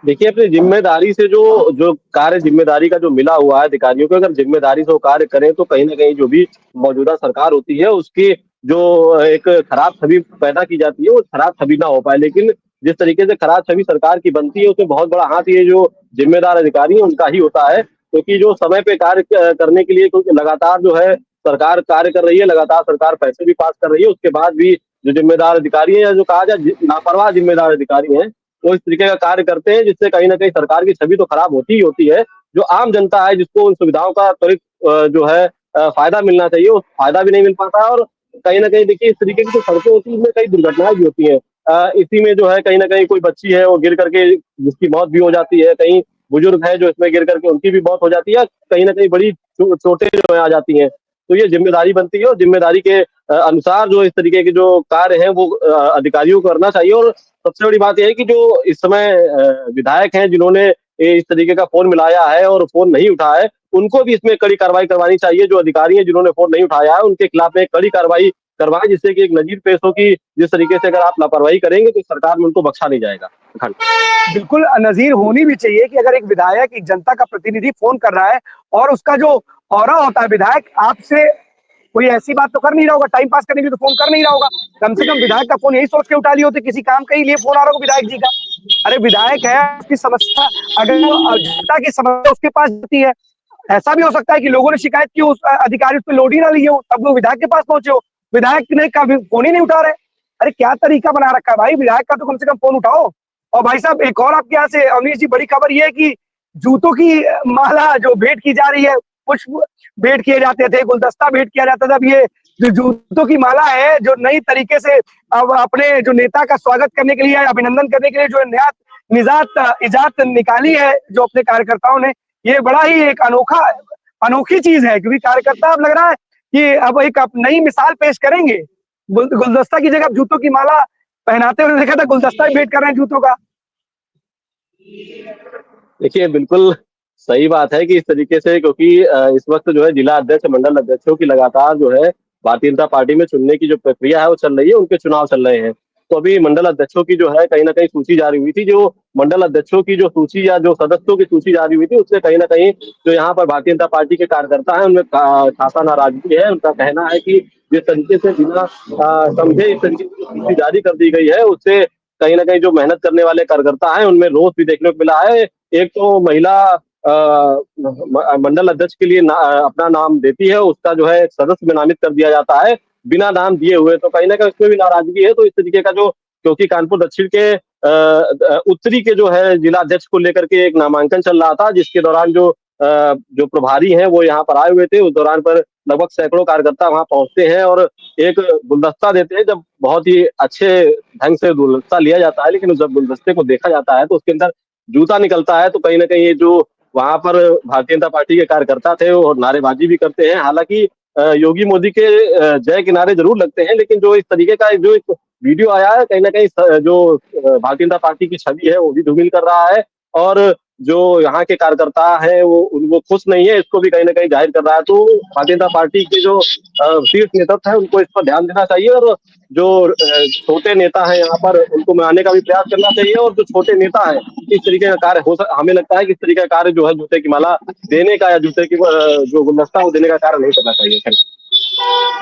देखिए, अपनी जिम्मेदारी से जो कार्य जिम्मेदारी का जो मिला हुआ है अधिकारियों को, अगर जिम्मेदारी से वो कार्य करें तो कहीं ना कहीं जो भी मौजूदा सरकार होती है उसकी जो एक खराब छवि पैदा की जाती है वो खराब छवि ना हो पाए। लेकिन जिस तरीके से खराब छवि सरकार की बनती है उसमें बहुत बड़ा हाथ ये जो जिम्मेदार अधिकारी है उनका ही होता है, क्योंकि जो समय पे कार्य करने के लिए, क्योंकि लगातार जो है सरकार कार्य कर रही है, लगातार सरकार पैसे भी पास कर रही है, उसके बाद भी जो जिम्मेदार अधिकारी है, या जो कहा जाए लापरवाह जिम्मेदार अधिकारी है, वो इस तरीके का कार्य करते हैं, जिससे कहीं ना कहीं सरकार की छवि तो खराब होती ही होती है। जो आम जनता है जिसको उन सुविधाओं का त्वरित जो है फायदा मिलना चाहिए, वो फायदा भी नहीं मिल पाता है। और कहीं ना कहीं देखिए, इस तरीके की जो सड़कें होती है इनमें कई दुर्घटनाएं भी होती हैं। इसी में जो है कहीं ना कहीं कोई बच्ची है वो गिर करके जिसकी मौत भी हो जाती है, कहीं बुजुर्ग है जो इसमें गिर करके उनकी भी मौत हो जाती है, कहीं ना कहीं बड़ी चोटें जो है आ जाती हैं। तो ये जिम्मेदारी बनती है, और जिम्मेदारी के अनुसार जो इस तरीके के जो कार्य हैं वो अधिकारियों को करना चाहिए। और सबसे बड़ी बात यह है कि जो इस समय विधायक हैं जिन्होंने इस तरीके का फोन मिलाया है और फोन नहीं उठाया है, उनको भी इसमें कड़ी कार्रवाई करवानी चाहिए। जो अधिकारी हैं जिन्होंने फोन नहीं उठाया है उनके खिलाफ एक कड़ी कार्रवाई करवाएं, जिससे कि एक नजीर पेश हो कि जिस तरीके से अगर आप लापरवाही करेंगे तो सरकार में उनको बख्शा नहीं जाएगा। बिल्कुल नजीर होनी भी चाहिए कि अगर एक विधायक, एक जनता का प्रतिनिधि फोन कर रहा है और उसका जो ऑरा होता है, विधायक आपसे कोई ऐसी बात तो कर नहीं रहा होगा, टाइम पास करने के लिए तो फोन कर नहीं रहा होगा। कम से कम विधायक का फोन यही सोच के उठा लिया होता, किसी काम के ही लिए फोन आ रहा होगा विधायक जी का। अरे विधायक है, उसकी समस्या, अगर वो जनता की समस्या उसके पास जाती है, ऐसा भी हो सकता है कि लोगों ने शिकायत की, उस अधिकारी उस पर लोड ही ना लिए हो, तब वो विधायक के पास पहुंचे हो, विधायक ने कभी फोन ही नहीं उठा रहे। अरे क्या तरीका बना रखा है भाई, विधायक का तो कम से कम फोन उठाओ। और भाई साहब, एक और आपके यहाँ से अवनीश जी बड़ी खबर ये है कि जूतों की माला जो भेंट की जा रही है, पुष्प भेंट किए जाते थे, गुलदस्ता भेंट किया जाता था, अब ये जो जूतों की माला है, जो नई तरीके से अब अपने जो नेता का स्वागत करने के लिए, अभिनंदन करने के लिए जो नया इजात निकाली है जो अपने कार्यकर्ताओं ने, ये बड़ा ही एक अनोखी चीज है, क्योंकि कार्यकर्ता अब लग रहा है कि अब एक आप नई मिसाल पेश करेंगे? गुलदस्ता की जगह आप जूतों की माला पहनाते हुए देखा था, गुलदस्ता ही भेंट कर रहे हैं जूतों का। देखिए, बिल्कुल सही बात है कि इस तरीके से, क्योंकि इस वक्त जो है जिला अध्यक्ष, मंडल अध्यक्षों की लगातार जो है भारतीय जनता पार्टी में चुनने की जो प्रक्रिया है वो चल रही है, उनके चुनाव चल रहे हैं। तो अभी मंडल अध्यक्षों की जो है कहीं न कहीं सूची जारी हुई थी, जो मंडल अध्यक्षों की जो सूची या जो सदस्यों की सूची जारी हुई थी, उससे कहीं न कहीं जो यहाँ पर भारतीय जनता पार्टी के कार्यकर्ता हैं, उनमें खासा नाराजगी है। उनका कहना है कि जिस तरीके से बिना समझे इस तरीके की सूची जारी कर दी गई है, उससे कहीं न कहीं जो मेहनत करने वाले कार्यकर्ता हैं, उनमें रोष भी देखने को मिला है। एक तो महिला मंडल अध्यक्ष के लिए अपना नाम देती है, उसका जो है सदस्य में नामित कर दिया जाता है बिना नाम दिए हुए, तो कहीं ना कहीं उसमें भी नाराजगी है। तो इस तरीके का जो, क्योंकि कानपुर दक्षिण के उत्तरी के जो है जिला अध्यक्ष को लेकर के एक नामांकन चल रहा था, जिसके दौरान जो प्रभारी हैं वो यहाँ पर आए हुए थे। उस दौरान पर लगभग सैकड़ों कार्यकर्ता वहां पहुंचते हैं और एक गुलदस्ता देते हैं। जब बहुत ही अच्छे ढंग से गुलदस्ता लिया जाता है, लेकिन जब गुलदस्ते को देखा जाता है तो उसके अंदर जूता निकलता है। तो कहीं ना कहीं ये जो वहां पर भारतीय जनता पार्टी के कार्यकर्ता थे वो नारेबाजी भी करते हैं। हालांकि योगी मोदी के जय के नारे जरूर लगते हैं, लेकिन जो इस तरीके का जो एक वीडियो आया है, कहीं ना कहीं जो भारतीय जनता पार्टी की छवि है वो भी धूमिल कर रहा है, और जो यहाँ के कार्यकर्ता है वो खुश नहीं है, इसको भी कहीं ना कहीं जाहिर कर रहा है। तो भारतीय जनता पार्टी के जो शीर्ष नेतृत्व है उनको इस पर ध्यान देना चाहिए, और जो छोटे नेता हैं यहाँ पर उनको मनाने का भी प्रयास करना चाहिए। और जो छोटे नेता हैं, इस तरीके का कार्य हमें लगता है कि इस तरीके का कार्य जो है जूते की माला देने का या जूते की जो गुलदस्ता वो देने का कार्य नहीं करना चाहिए।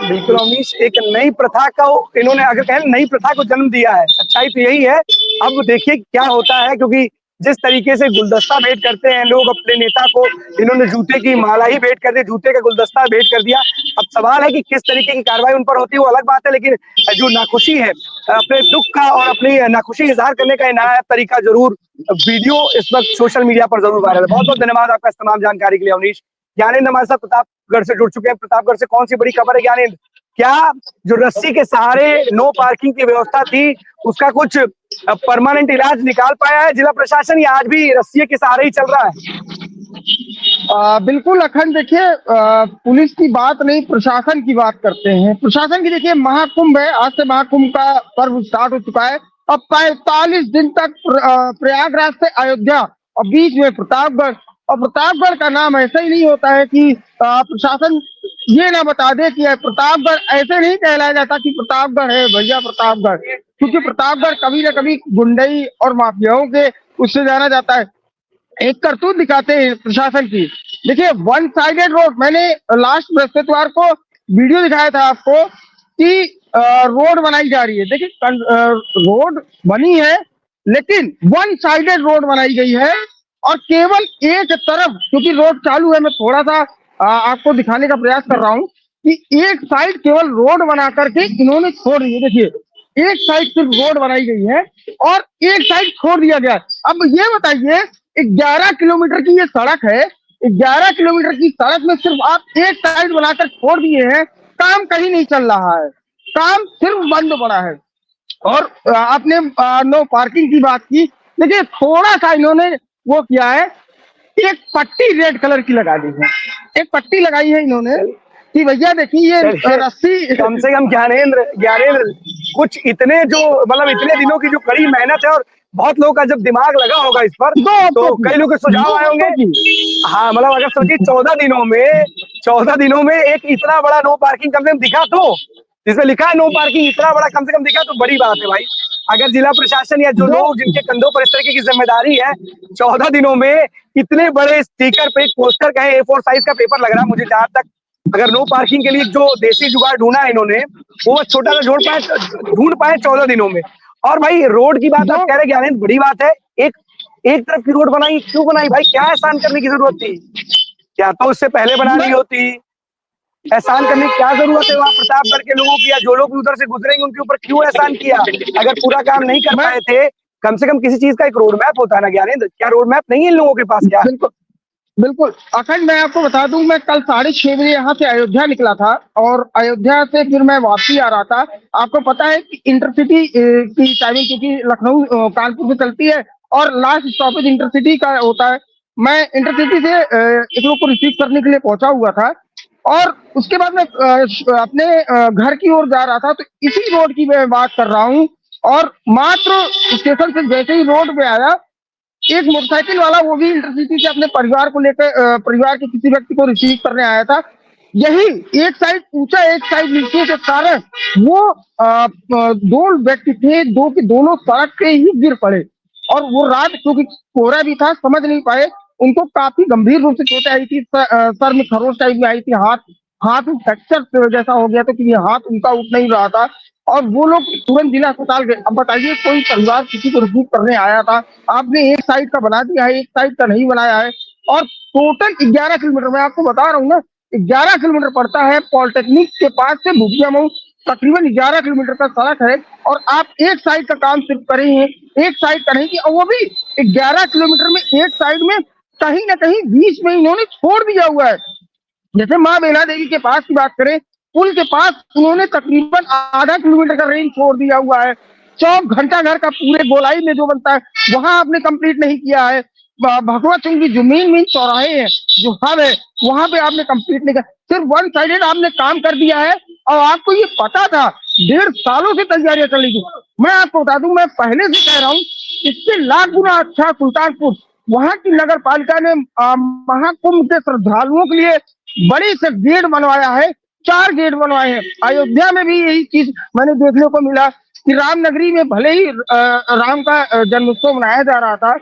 बिल्कुल अवनीश, एक नई प्रथा का इन्होंने, अगर कहें नई प्रथा को जन्म दिया है, सच्चाई तो यही है। अब देखिए क्या होता है, क्योंकि जिस तरीके से गुलदस्ता भेंट करते हैं लोग अपने नेता को, इन्होंने जूते की माला ही भेंट कर दी, जूते का गुलदस्ता भेंट कर दिया। अब सवाल है कि किस तरीके की कार्रवाई उन पर होती है वो अलग बात है, लेकिन जो नाखुशी है, अपने दुख का और अपनी नाखुशी इजहार करने का नया तरीका जरूर वीडियो इस वक्त सोशल मीडिया पर जरूर वायरल है। बहुत बहुत धन्यवाद आपका इस तमाम जानकारी के लिए अवनीश। ज्ञानेंद्र हमारे साथ प्रतापगढ़ से जुड़ चुके हैं। प्रतापगढ़ से कौन सी बड़ी खबर है ज्ञानेंद्र? क्या जो रस्सी के सहारे नो पार्किंग की व्यवस्था थी उसका कुछ परमानेंट इलाज निकाल पाया है जिला प्रशासन, या आज भी रस्सी के सहारे ही चल रहा है? बिल्कुल अखंड, देखिए पुलिस की बात नहीं, प्रशासन की बात करते हैं। प्रशासन की देखिए महाकुंभ है, आज से महाकुंभ का पर्व स्टार्ट हो चुका है। अब 45 दिन तक प्रयागराज से अयोध्या और बीच में प्रतापगढ़, और प्रतापगढ़ का नाम ऐसा ही नहीं होता है कि प्रशासन ये ना बता दे कि प्रतापगढ़, ऐसे नहीं कहलाया जाता कि प्रतापगढ़ है भैया प्रतापगढ़, क्योंकि प्रतापगढ़ कभी ना कभी गुंडई और माफियाओं के उससे जाना जाता है। एक करतूत दिखाते हैं प्रशासन की। देखिए वन साइडेड रोड, मैंने लास्ट बृहस्पतिवार को वीडियो दिखाया था आपको कि रोड बनाई जा रही है। देखिए रोड बनी है, लेकिन वन साइडेड रोड बनाई गई है, और केवल एक तरफ, क्योंकि रोड चालू है, मैं थोड़ा सा आपको दिखाने का प्रयास कर रहा हूँ कि एक साइड केवल रोड बना करके इन्होंने छोड़ दी है। देखिए एक साइड सिर्फ रोड बनाई गई है और एक साइड छोड़ दिया गया। अब ये बताइए, 11 किलोमीटर की ये सड़क है, 11 किलोमीटर की सड़क में सिर्फ आप एक साइड बनाकर छोड़ दिए हैं। काम कहीं नहीं चल रहा है, काम सिर्फ बंद पड़ा है। और आपने नो पार्किंग की बात की, देखिए थोड़ा सा इन्होंने वो किया है, एक पट्टी रेड कलर की लगा दी है, एक पट्टी लगाई है इन्होंने कि भैया देखिए ये रस्सी। कम से कम ज्ञानेंद्र कुछ इतने जो मतलब इतने दिनों की जो कड़ी मेहनत है, और बहुत लोगों का जब दिमाग लगा होगा इस पर, तो कई लोग के सुझाव आए होंगे। हाँ, मतलब अगर सोचिए 14 दिनों में एक इतना बड़ा नो पार्किंग कम से कम दिखा, तो जिसमें लिखा है नो पार्किंग, इतना बड़ा कम से कम दिखा तो बड़ी बात है भाई। अगर जिला प्रशासन या जो लोग जिनके कंधों पर इस तरीके की जिम्मेदारी है, 14 दिनों में इतने बड़े स्टिकर पे, एक पोस्टर कहे A4 साइज का पेपर लग रहा है मुझे जहां तक, अगर नो पार्किंग के लिए जो देसी जुगाड़ ढूंढा है इन्होंने, वो छोटा सा ढूंढ पाए 14 दिनों में। और भाई रोड की बात आप कह रहे ज्ञानेंद्र, बड़ी बात है। एक तरफ की रोड बनाई, क्यों बनाई भाई? क्या एहसान करने की जरूरत थी? क्या तो उससे पहले बना ली होती? एहसान करने की क्या जरूरत है वहाँ प्रतापगढ़ के लोगों की, या जो लोग भी उधर से गुजरेंगे उनके ऊपर क्यों एहसान किया? अगर पूरा काम नहीं कर पाए थे, कम से कम किसी चीज का एक रोड मैप होता है ना ज्ञानेंद्र। क्या रोड मैप नहीं है इन लोगों के पास? क्या? बिल्कुल अखंड, मैं आपको बता दूं, मैं कल 6:30 बजे यहाँ से अयोध्या निकला था, और अयोध्या से फिर मैं वापसी आ रहा था। आपको पता है कि इंटरसिटी की टाइमिंग, क्योंकि लखनऊ कानपुर से चलती है और लास्ट स्टॉपेज इंटरसिटी का होता है। मैं इंटरसिटी से एक लोग को रिसीव करने के लिए पहुंचा हुआ था, और उसके बाद मैं अपने घर की ओर जा रहा था, तो इसी रोड की मैं बात कर रहा हूँ। और मात्र स्टेशन से जैसे ही रोड पे आया, एक मोटरसाइकिल वाला, वो भी इंटरसिटी से अपने परिवार को लेकर, परिवार के किसी व्यक्ति को रिसीव करने आया था। यही एक साइड ऊंचा एक साइड नीचे के कारण वो दो व्यक्ति थे, दो के दोनों सड़क पे ही गिर पड़े। और वो रात क्योंकि कोहरा भी था, समझ नहीं पाए। उनको काफी गंभीर रूप से चोटें आई थी, सर में खरोच टाइप में आई थी, हाथ में फ्रैक्चर जैसा हो गया था कि ये हाथ उनका उठ नहीं रहा था। और वो लोग तुरंत जिला अस्पताल गए। अब बताइए, कोई परिवार किसी को रिसीव करने आया था, आपने एक साइड का बना दिया है, एक साइड का नहीं बनाया है। और टोटल 11 किलोमीटर, मैं आपको बता रहा हूँ ना, 11 किलोमीटर पड़ता है पॉलिटेक्निक के पास से भुजिया मऊ, तकरीबन 11 किलोमीटर का सड़क है। और आप एक साइड का काम सिर्फ कर रही हैं, एक साइड का नहीं, कि वो भी 11 किलोमीटर में एक साइड में कहीं ना कहीं बीच में इन्होंने छोड़ दिया हुआ है। जैसे माँ बेला देवी के पास की बात करें, पुल के पास उन्होंने तकरीबन आधा किलोमीटर का रेंज छोड़ दिया हुआ है। चौक घंटा घर का पूरे गोलाई में जो बनता है वहां आपने कंप्लीट नहीं किया है। भगवत सिंह की जमीन में चौराहे हैं, जो हब है, वहां पे आपने कंप्लीट नहीं किया, सिर्फ वन साइडेड आपने काम कर दिया है। और आपको ये पता था, 1.5 सालों से तैयारियां चल रही थी। मैं आपको बता दूं, मैं पहले से कह रहा हूँ, इससे लाख गुना अच्छा सुल्तानपुर, वहां की नगर पालिका ने महाकुंभ के श्रद्धालुओं के लिए बड़ी से गेट बनवाया है, 4 गेट बनवाए हैं। अयोध्या में भी यही चीज मैंने देखने को मिला कि रामनगरी में भले ही राम का जन्मोत्सव मनाया जा रहा था,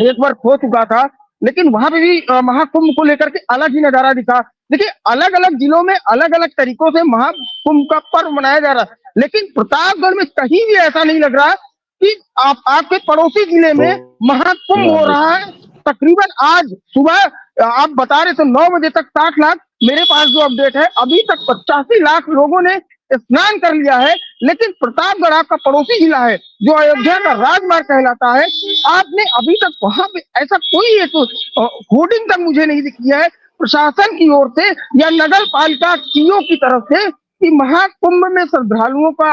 एक बार हो चुका था, लेकिन वहां पे भी महाकुंभ को लेकर के अलग ही नजारा दिखा। देखिए, अलग अलग जिलों में अलग अलग तरीकों से महाकुंभ का पर्व मनाया जा रहा है, लेकिन प्रतापगढ़ में कहीं भी ऐसा नहीं लग रहा कि आपके पड़ोसी जिले में महाकुंभ हो रहा है। तकरीबन आज सुबह आप बता रहे थे 9 बजे तक 60 लाख, मेरे पास जो अपडेट है अभी तक 85 लाख लोगों ने स्नान कर लिया है। लेकिन प्रतापगढ़ आपका पड़ोसी जिला है, जो अयोध्या का राजमार्ग कहलाता है, आपने अभी तक वहां पे ऐसा कोई एक होर्डिंग तक मुझे नहीं दिखी है प्रशासन की ओर से या नगर पालिका सीओ की तरफ से कि महाकुंभ में श्रद्धालुओं का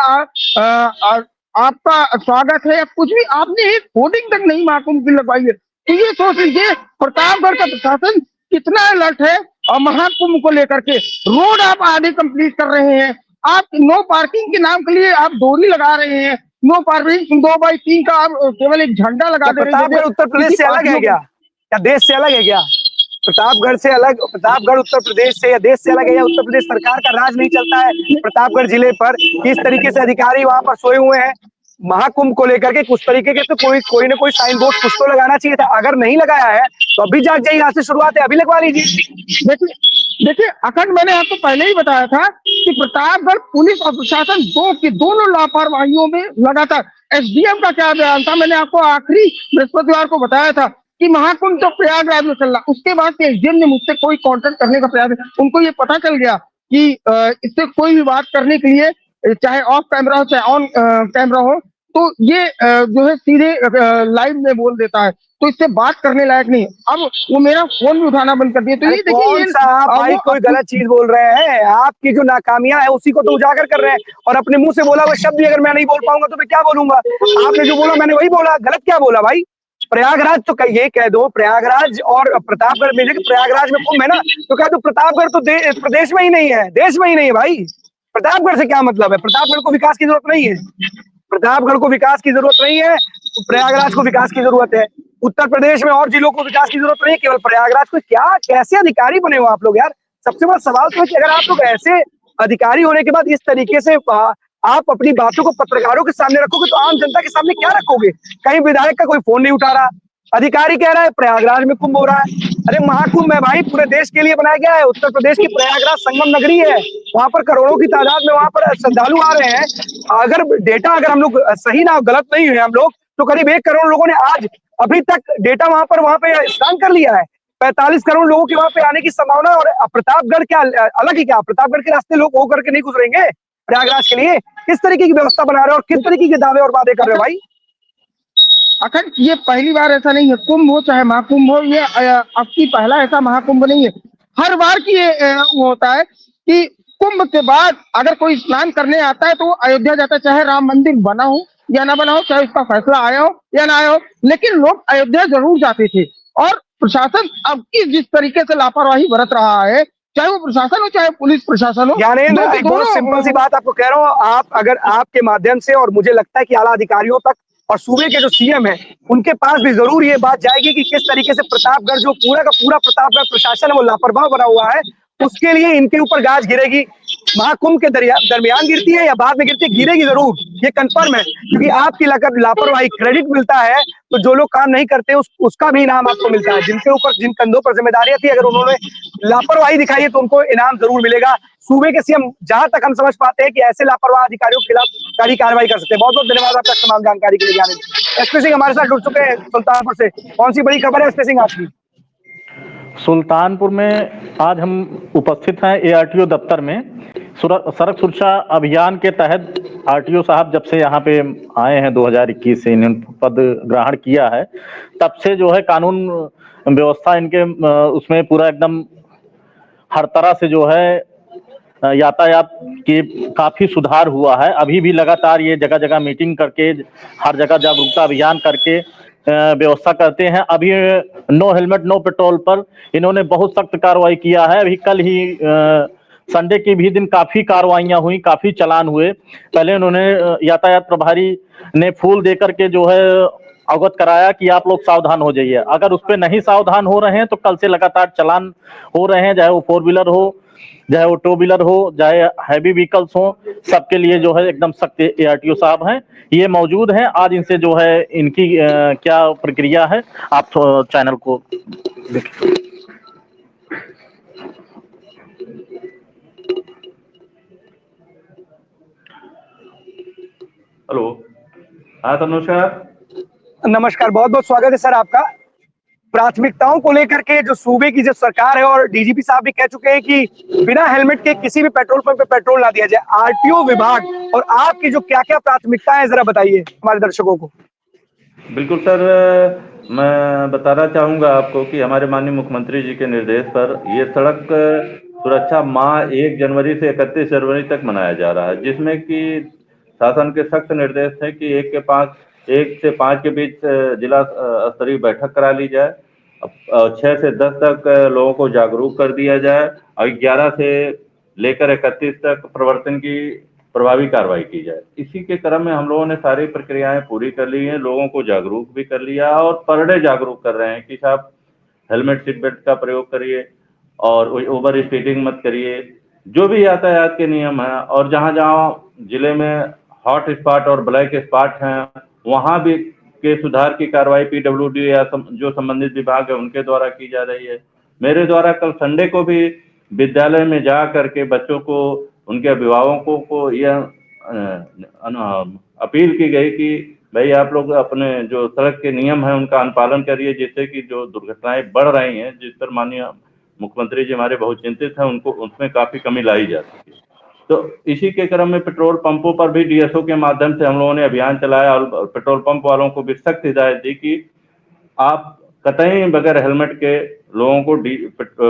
आपका स्वागत है या कुछ भी। आपने एक होर्डिंग तक नहीं महाकुंभ की लगवाई है। तो ये सोच लीजिए प्रतापगढ़ का प्रशासन कितना अलर्ट है। और महाकुंभ को लेकर के रोड आप आधे कंप्लीट कर रहे हैं, आप नो पार्किंग के नाम के लिए आप डोरी लगा रहे हैं, नो पार्किंग 2x3 का आप केवल एक झंडा लगा दे रहे हैं। प्रतापगढ़ उत्तर प्रदेश से अलग है क्या? क्या देश से अलग है क्या? प्रतापगढ़ से अलग, प्रतापगढ़ उत्तर प्रदेश से या देश से अलग है, या उत्तर प्रदेश सरकार का राज नहीं चलता है प्रतापगढ़ जिले पर? किस तरीके से अधिकारी वहां पर सोए हुए हैं महाकुंभ को लेकर के? कुछ तरीके के तो कोई ना कोई साइन बोर्ड कुछ तो लगाना चाहिए था। अगर नहीं लगाया है तो अभी जाग जाइए, यहाँ से शुरुआत है, अभी लगवा लीजिए। देखिए अखंड, मैंने आपको पहले ही बताया था कि प्रतापगढ़ पुलिस और प्रशासन दोनों लापरवाहियों में लगातार। एसडीएम का क्या बयान था, मैंने आपको आखिरी बृहस्पतिवार को बताया था कि महाकुंभ तो प्रयागराज में चल रहा। उसके बाद से एसडीएम ने मुझसे कोई कांटेक्ट करने का प्रयास, उनको ये पता चल गया कि इससे कोई भी बात करने के लिए चाहे ऑफ कैमरा हो चाहे ऑन कैमरा हो, तो ये जो है सीधे लाइव में बोल देता है, तो इससे बात करने लायक नहीं। अब वो मेरा फोन भी उठाना बंद कर दिया। तो ये देखिए, आप भाई कोई गलत चीज बोल रहे हैं, आपकी जो नाकामियां है उसी को तो उजागर कर रहे हैं। और अपने मुंह से बोला हुआ शब्द अगर मैं नहीं बोल पाऊंगा तो मैं क्या बोलूंगा? आपने जो बोला मैंने वही बोला, गलत क्या बोला भाई? प्रयागराज तो ये कह दो, प्रयागराज और प्रतापगढ़ में, प्रयागराज में कुंभ है ना, तो कह दो प्रतापगढ़ तो प्रदेश में ही नहीं है, देश में ही नहीं है भाई। प्रतापगढ़ से क्या मतलब है? प्रतापगढ़ को विकास की जरूरत नहीं है, प्रतापगढ़ को विकास की जरूरत नहीं है, तो प्रयागराज को विकास की जरूरत है। उत्तर प्रदेश में और जिलों को विकास की जरूरत नहीं है, केवल प्रयागराज को। क्या कैसे अधिकारी बने हो आप लोग यार? सबसे बड़ा सवाल तो है कि अगर आप लोग ऐसे अधिकारी होने के बाद इस तरीके से आप अपनी बातों को पत्रकारों के सामने रखोगे तो आम जनता के सामने क्या रखोगे? कहीं विधायक का कोई फोन नहीं उठा रहा, अधिकारी कह रहा है प्रयागराज में कुंभ हो रहा है। अरे महाकुंभ है भाई, पूरे देश के लिए बनाया गया है। उत्तर प्रदेश की प्रयागराज संगम नगरी है, वहां पर करोड़ों की तादाद में वहां पर श्रद्धालु आ रहे हैं। अगर डेटा अगर हम लोग सही ना गलत नहीं है हम लोग, तो करीब 1 करोड़ लोगों ने आज अभी तक डेटा वहां पे स्नान कर लिया है। 45 करोड़ लोगों के वहां पे आने की संभावना। और प्रतापगढ़ क्या अलग ही, क्या प्रतापगढ़ के रास्ते लोग होकर के नहीं गुजरेंगे प्रयागराज के लिए? किस तरीके की व्यवस्था बना रहे हो और किस तरीके के दावे और वादे कर रहे हो भाई? अखंड, ये पहली बार ऐसा नहीं है, कुंभ हो चाहे महाकुंभ हो, ये अब की पहला ऐसा महाकुंभ नहीं है। हर बार की ये वो होता है कि कुंभ के बाद अगर कोई स्नान करने आता है तो वो अयोध्या जाता है, चाहे राम मंदिर बना हो या ना बना हो, चाहे उसका फैसला आया हो या ना आया हो, लेकिन लोग अयोध्या जरूर जाते थे। और प्रशासन अब की जिस तरीके से लापरवाही बरत रहा है, चाहे वो प्रशासन हो चाहे पुलिस प्रशासन हो। ज्ञानेंद्र, एक बहुत सिंपल सी बात आपको कह रहा हूँ, आप अगर आपके माध्यम से, और मुझे लगता है कि आला अधिकारियों तक और सूबे के जो सीएम है उनके पास भी जरूर ये बात जाएगी कि किस तरीके से प्रतापगढ़, जो पूरा का पूरा प्रतापगढ़ प्रशासन है वो लापरवाह बना हुआ है, उसके लिए इनके ऊपर गाज गिरेगी। महाकुंभ के दरमियान गिरती है या बाद में गिरती है, गिरेगी जरूर, ये कंफर्म है, क्योंकि आपकी लापरवाही क्रेडिट मिलता है तो जो लोग काम नहीं करते उसका भी इनाम आपको मिलता है। जिनके ऊपर, जिन कंधों पर जिम्मेदारियां थी, अगर उन्होंने लापरवाही दिखाई है तो उनको इनाम जरूर मिलेगा। सूबे के सीएम, जहां तक हम समझ पाते हैं, कि ऐसे लापरवाह अधिकारियों के खिलाफ कड़ी कार्रवाई कर सकते हैं। बहुत बहुत धन्यवाद आपका तमाम जानकारी के लिए। ज्ञानेंद्र, एसपी सिंह हमारे साथ जुड़ चुके हैं सुल्तानपुर से। कौन सी बड़ी खबर है एसपी सिंह आपकी? सुल्तानपुर में आज हम उपस्थित हैं एआरटीओ दफ्तर में। सड़क सुरक्षा अभियान के तहत आरटीओ साहब जब से यहाँ पे आए हैं 2021 से इन्होंने पद ग्रहण किया है, तब से जो है कानून व्यवस्था इनके उसमें पूरा एकदम हर तरह से जो है यातायात के काफी सुधार हुआ है। अभी भी लगातार ये जगह जगह मीटिंग करके, हर जगह जागरूकता अभियान करके व्यवस्था करते हैं। अभी नो हेलमेट नो पेट्रोल पर इन्होंने बहुत सख्त कार्रवाई किया है। अभी कल ही संडे के भी दिन काफी कार्रवाइयां हुई, काफी चालान हुए। पहले उन्होंने यातायात प्रभारी ने फूल दे करके जो है अवगत कराया कि आप लोग सावधान हो जाइए। अगर उस पर नहीं सावधान हो रहे हैं तो कल से लगातार चालान हो रहे हैं, चाहे वो 4 व्हीलर हो, चाहे वो 2 व्हीलर हो, चाहे हैवी व्हीकल्स हो, सबके लिए जो है एकदम सख्त एआरटीओ साहब हैं, ये मौजूद हैं। आज इनसे जो है इनकी क्या प्रक्रिया है आप चैनल को देखिए। हेलो, हाँ सर नमस्कार। नमस्कार, बहुत बहुत स्वागत है सर आपका। प्राथमिकताओं को लेकर के जो सूबे की जो सरकार है, और डीजीपी साहब भी कह चुके हैं कि बिना हेलमेट के किसी भी पेट्रोल पंप पे पेट्रोल ना दिया जाए। आरटीओ विभाग और आपकी जो क्या क्या प्राथमिकता है जरा बताइए हमारे दर्शकों को। बिल्कुल सर, मैं बताना चाहूँगा आपको कि हमारे माननीय मुख्यमंत्री जी के निर्देश पर ये सड़क सुरक्षा माह 1 जनवरी से 31 जनवरी तक मनाया जा रहा है, जिसमें कि शासन के सख्त निर्देश है कि 1 से 5 के बीच जिला स्तरीय बैठक करा ली जाए, 6 से 10 तक लोगों को जागरूक कर दिया जाए, और 11 से लेकर 31 तक प्रवर्तन की प्रभावी कार्रवाई की जाए। इसी के क्रम में हम लोगों ने सारी प्रक्रियाएं पूरी कर ली हैं, लोगों को जागरूक भी कर लिया और पर डे जागरूक कर रहे हैं कि साहब हेलमेट सीट बेल्ट का प्रयोग करिए और ओवर स्पीडिंग मत करिए, जो भी यातायात के नियम हैं। और जहाँ जहाँ जिले में हॉट स्पॉट और ब्लैक स्पॉट हैं, वहाँ भी के सुधार की कार्रवाई पीडब्ल्यूडी या जो संबंधित विभाग है उनके द्वारा की जा रही है। मेरे द्वारा कल संडे को भी विद्यालय में जा करके बच्चों को, उनके अभिभावकों को यह अपील की गई कि भाई आप लोग अपने जो सड़क के नियम हैं उनका अनुपालन करिए, जिससे कि जो दुर्घटनाएं बढ़ रही हैं, जिस पर माननीय मुख्यमंत्री जी हमारे बहुत चिंतित हैं, उनको उसमें काफ़ी कमी लाई जा सके। तो इसी के क्रम में पेट्रोल पंपों पर भी डीएसओ के माध्यम से हम लोगों ने अभियान चलाया और पेट्रोल पंप वालों को भी सख्त हिदायत दी कि आप कतई बगैर हेलमेट के लोगों को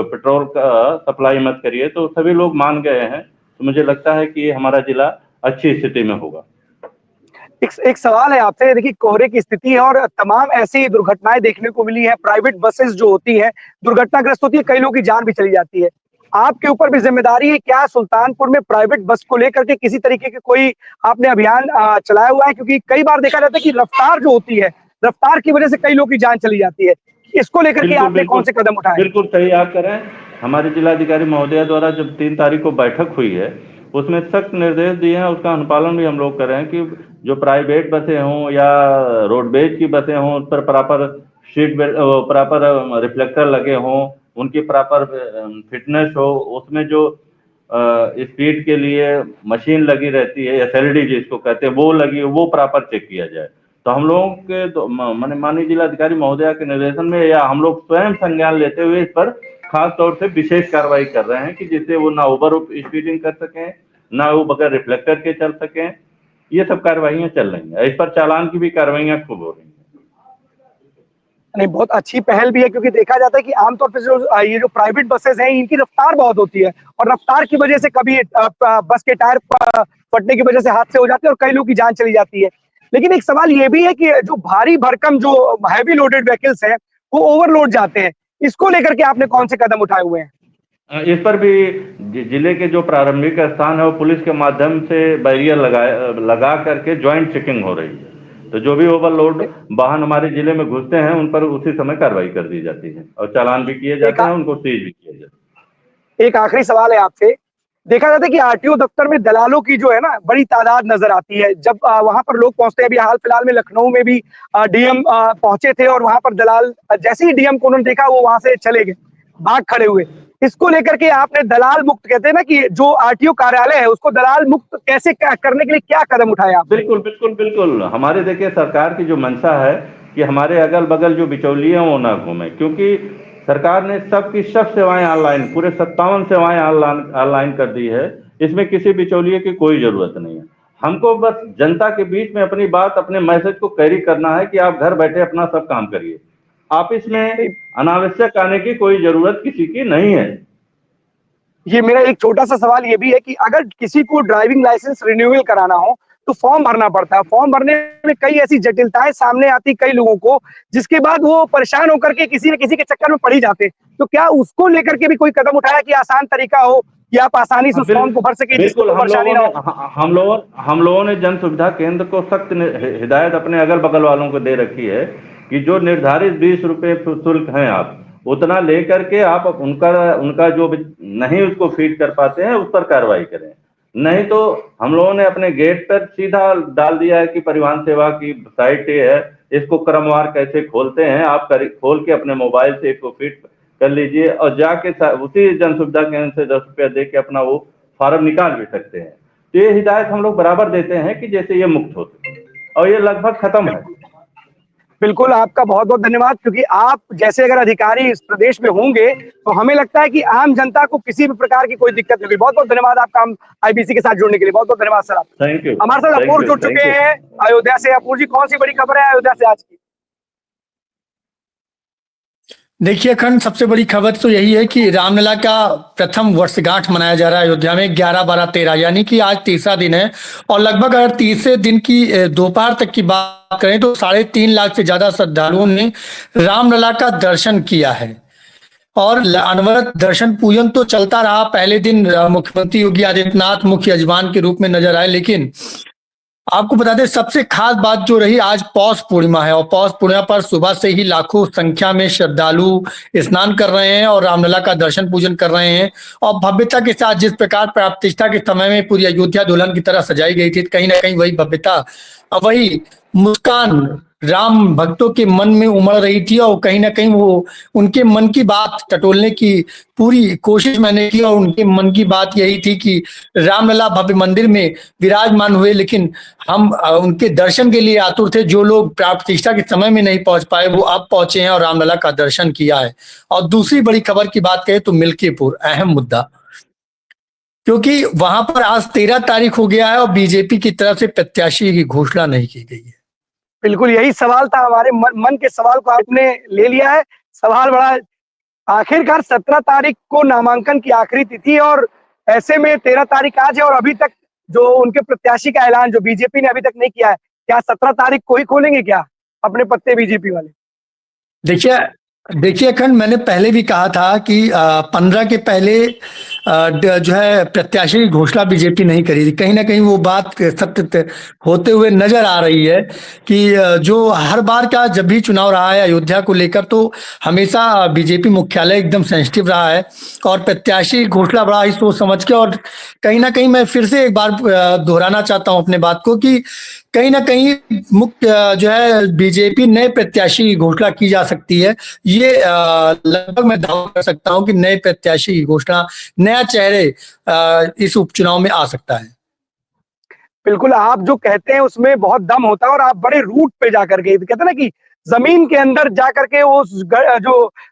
पेट्रोल का सप्लाई मत करिए। तो सभी लोग मान गए हैं, तो मुझे लगता है कि हमारा जिला अच्छी स्थिति में होगा। एक सवाल है आपसे, देखिए कोहरे की स्थिति है और तमाम ऐसी दुर्घटनाएं देखने को मिली है। प्राइवेट बसेस जो होती है दुर्घटनाग्रस्त होती है, कई लोगों की जान भी चली जाती है। आपके ऊपर भी जिम्मेदारी है क्या सुल्तानपुर में प्राइवेट बस को लेकर के किसी तरीके के कोई आपने अभियान चलाया हुआ है? क्योंकि कई बार देखा जाता है कि रफ्तार जो होती है, रफ्तार की वजह से कई लोगों की जान चली जाती है। इसको लेकर के आपने कौन से कदम उठाए? बिल्कुल सही आप कह रहे हैं। हमारे जिलाधिकारी महोदया द्वारा जब 3 तारीख को बैठक हुई है, उसमें सख्त निर्देश दिए हैं, उसका अनुपालन भी हम लोग कर रहे हैं कि जो प्राइवेट बसें हों या रोडवेज की बसें हों, उस पर proper seat belt, proper reflector लगे हों, उनकी प्रॉपर फिटनेस हो, उसमें जो स्पीड के लिए मशीन लगी रहती है, SLD जिसको कहते हैं, वो लगी, वो प्रॉपर चेक किया जाए। तो हम लोगों के तो माननीय जिलाधिकारी महोदया के निर्देशन में या हम लोग स्वयं संज्ञान लेते हुए इस पर खास तौर से विशेष कार्रवाई कर रहे हैं कि जिससे वो ना ओवर स्पीडिंग कर सकें, ना वो बगैर रिफ्लेक्टर के चल सकें। ये सब कार्रवाइयां चल रही हैं। इस पर चालान की भी कार्रवाइयां खूब हो रही हैं। नहीं, बहुत अच्छी पहल भी है, क्योंकि देखा जाता है कि आमतौर पर जो ये जो प्राइवेट बसेस हैं इनकी रफ्तार बहुत होती है और रफ्तार की वजह से कभी बस के टायर फटने की वजह से हादसे हो जाते हैं और कई लोगों की जान चली जाती है। लेकिन एक सवाल ये भी है कि जो भारी भरकम जो हैवी लोडेड व्हीकल्स हैं वो ओवरलोड जाते हैं, इसको लेकर के आपने कौन से कदम उठाए हुए हैं? इस पर भी जिले के जो प्रारंभिक स्थान है वो पुलिस के माध्यम से बैरियर लगा करके ज्वाइंट चेकिंग हो रही है। तो जो भी ओवरलोड वाहन हमारे जिले में घुसते हैं उन पर उसी समय कार्रवाई कर दी जाती है और चालान भी किए जाते हैं, उनको सीज भी किया जाता है। एक आखिरी सवाल है आपसे। देखा जाता है कि आरटीओ दफ्तर में दलालों की जो है ना बड़ी तादाद नजर आती है। जब वहां पर लोग पहुंचते हैं, अभी हाल फिलहाल में लखनऊ में भी डीएम पहुंचे थे और वहां पर दलाल, जैसे ही डीएम को उन्होंने देखा वो वहां से चले गए, भाग खड़े हुए। इसको लेकर के आपने दलाल मुक्त, कहते हैं ना कि जो आरटीओ कार्यालय है उसको दलाल मुक्त कैसे करने के लिए क्या कदम उठाए आप? बिल्कुल बिल्कुल बिल्कुल, हमारे देखिए सरकार की जो मंशा है कि हमारे अगल बगल जो बिचौलिए हैं वो ना घूमे, क्योंकि सरकार ने सबकी सब सेवाएं ऑनलाइन, पूरे 57 सेवाएं ऑनलाइन कर दी है। इसमें किसी बिचौलिए की कोई जरूरत नहीं है। हमको बस जनता के बीच में अपनी बात, अपने मैसेज को कैरी करना है कि आप घर बैठे अपना सब काम करिए। ऑफिस में अनावश्यक आने की कोई जरूरत किसी की नहीं है। ये मेरा एक छोटा सा सवाल ये भी है कि अगर किसी को ड्राइविंग लाइसेंस रिन्यूअल कराना हो तो फॉर्म भरना पड़ता है। फॉर्म भरने में कई ऐसी जटिलताएं सामने आती कई लोगों को, जिसके बाद वो परेशान होकर के किसी न किसी के चक्कर में पड़ ही जाते। तो क्या उसको लेकर के भी कोई कदम उठाया कि आसान तरीका हो कि आप आसानी से उस फॉर्म को भर सके, जिसको बिल्कुल, परेशानी ना हो? हम लोगों ने जन सुविधा केंद्र को सख्त हिदायत अपने अगल बगल वालों को दे रखी है कि जो निर्धारित 20 रुपए शुल्क हैं आप उतना लेकर के आप उनका जो नहीं उसको फीड कर पाते हैं उस पर कार्रवाई करें। नहीं तो हम लोगों ने अपने गेट पर सीधा डाल दिया है कि परिवहन सेवा की साइट ये है, इसको क्रमवार कैसे खोलते हैं आप खोल के अपने मोबाइल से इसको फीड कर लीजिए और जाके उसी जन सुविधा केंद्र से 10 रुपया दे के अपना वो फॉर्म निकाल भी सकते हैं। तो ये हिदायत हम लोग बराबर देते हैं कि जैसे ये मुक्त हो सके, और ये लगभग खत्म है। बिल्कुल, आपका बहुत बहुत धन्यवाद, क्योंकि आप जैसे अगर अधिकारी इस प्रदेश में होंगे तो हमें लगता है कि आम जनता को किसी भी प्रकार की कोई दिक्कत नहीं होगी। बहुत बहुत धन्यवाद आपका हम आईबीसी के साथ जुड़ने के लिए। बहुत बहुत धन्यवाद सर आपका। Thank you. हमारे साथ अपूर्व जुड़ चुके हैं अयोध्या से। अपूर्व जी, कौन सी बड़ी खबर है अयोध्या से आज की? देखिए अखंड, सबसे बड़ी खबर तो यही है कि रामलला का प्रथम वर्षगांठ मनाया जा रहा है अयोध्या में। 11, 12, 13 यानी कि आज तीसरा दिन है और लगभग अगर तीसरे दिन की दोपहर तक की बात करें तो 3.5 लाख से ज्यादा श्रद्धालुओं ने रामलला का दर्शन किया है और अनवरत दर्शन पूजन तो चलता रहा। पहले दिन मुख्यमंत्री योगी आदित्यनाथ मुख्य यजमान के रूप में नजर आए, लेकिन आपको बता दें सबसे खास बात जो रही, आज पौष पूर्णिमा है और पौष पूर्णिमा पर सुबह से ही लाखों संख्या में श्रद्धालु स्नान कर रहे हैं और रामलला का दर्शन पूजन कर रहे हैं। और भव्यता के साथ जिस प्रकार प्रतिष्ठा के समय में पूरी अयोध्या दुल्हन की तरह सजाई गई थी, कहीं ना कहीं वही भव्यता, वही मुस्कान राम भक्तों के मन में उमड़ रही थी और कहीं ना कहीं वो उनके मन की बात टटोलने की पूरी कोशिश मैंने की और उनके मन की बात यही थी कि रामलला भव्य मंदिर में विराजमान हुए, लेकिन हम उनके दर्शन के लिए आतुर थे। जो लोग प्रतिष्ठा के समय में नहीं पहुंच पाए वो अब पहुंचे हैं और रामलला का दर्शन किया है। और दूसरी बड़ी खबर की बात करें तो मिल्कीपुर अहम मुद्दा, क्योंकि वहां पर आज 13 तारीख हो गया है और बीजेपी की तरफ से प्रत्याशी की घोषणा नहीं की गई है। बिल्कुल यही सवाल था, हमारे मन के सवाल को आपने ले लिया है। सवाल बड़ा, आखिरकार 17 तारीख को नामांकन की आखिरी तिथि और ऐसे में 13 तारीख आज है और अभी तक जो उनके प्रत्याशी का ऐलान जो बीजेपी ने अभी तक नहीं किया है, क्या 17 तारीख को ही खोलेंगे क्या अपने पत्ते बीजेपी वाले? देखिए अखंड, मैंने पहले भी कहा था कि 15 के पहले जो है प्रत्याशी की घोषणा बीजेपी नहीं करी थी। कहीं ना कहीं वो बात सत्य होते हुए नजर आ रही है कि जो हर बार का जब भी चुनाव रहा है अयोध्या को लेकर तो हमेशा बीजेपी मुख्यालय एकदम सेंसिटिव रहा है और प्रत्याशी घोषणा बड़ा ही सोच समझ के, और कहीं ना कहीं मैं फिर से एक बार दोहराना चाहता हूं अपने बात को कि कहीं ना कहीं मुख्य जो है बीजेपी नए प्रत्याशी की घोषणा की जा सकती है। ये लगभग मैं दावा कर सकता हूं कि नए प्रत्याशी की घोषणा, नया चेहरे इस उपचुनाव में आ सकता है। बिल्कुल, आप जो कहते हैं उसमें बहुत दम होता है और आप बड़े रूट पे जाकर के, कहते हैं ना कि जमीन के अंदर जाकर के वो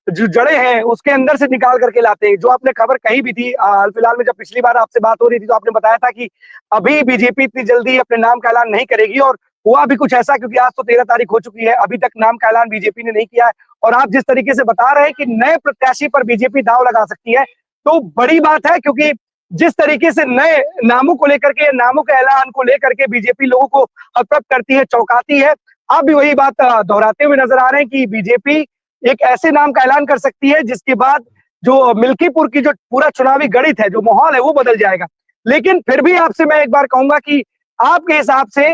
जो जड़े हैं उसके अंदर से निकाल करके लाते हैं। जो आपने खबर कही भी थी हाल फिलहाल में, जब पिछली बार आपसे बात हो रही थी तो आपने बताया था कि अभी बीजेपी इतनी जल्दी अपने नाम का ऐलान नहीं करेगी, और हुआ भी कुछ ऐसा, क्योंकि आज तो 13 तारीख हो चुकी है, अभी तक नाम का ऐलान बीजेपी ने नहीं किया है। और आप जिस तरीके से बता रहे हैं कि नए प्रत्याशी पर बीजेपी दांव लगा सकती है, तो बड़ी बात है, क्योंकि जिस तरीके से नए नामों को लेकर के, नामों के ऐलान को लेकर के बीजेपी लोगों को हतप्रभ करती है, चौंकाती है। आप भी वही बात दोहराते हुए नजर आ रहे हैं कि बीजेपी एक ऐसे नाम का ऐलान कर सकती है जिसके बाद जो मिल्कीपुर की जो पूरा चुनावी गणित है, जो माहौल है, वो बदल जाएगा। लेकिन फिर भी आपसे मैं एक बार कहूंगा कि आपके हिसाब से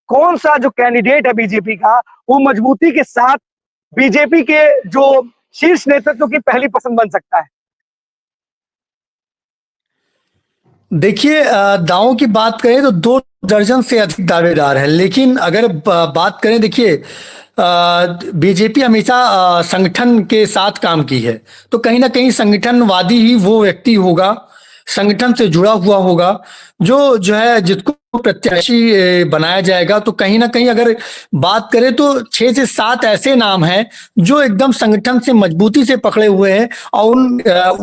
कौन सा जो कैंडिडेट है बीजेपी का, वो मजबूती के साथ बीजेपी के जो शीर्ष नेतृत्व की पहली पसंद बन सकता है? देखिए, दावों की बात करें तो 2 दर्जन से अधिक दावेदार हैं, लेकिन अगर बात करें, देखिए बीजेपी हमेशा संगठन के साथ काम की है, तो कहीं ना कहीं संगठनवादी ही वो व्यक्ति होगा, संगठन से जुड़ा हुआ होगा, जो है जिसको प्रत्याशी बनाया जाएगा। तो कहीं ना कहीं अगर बात करें तो 6 से 7 ऐसे नाम हैं जो एकदम संगठन से मजबूती से पकड़े हुए हैं, और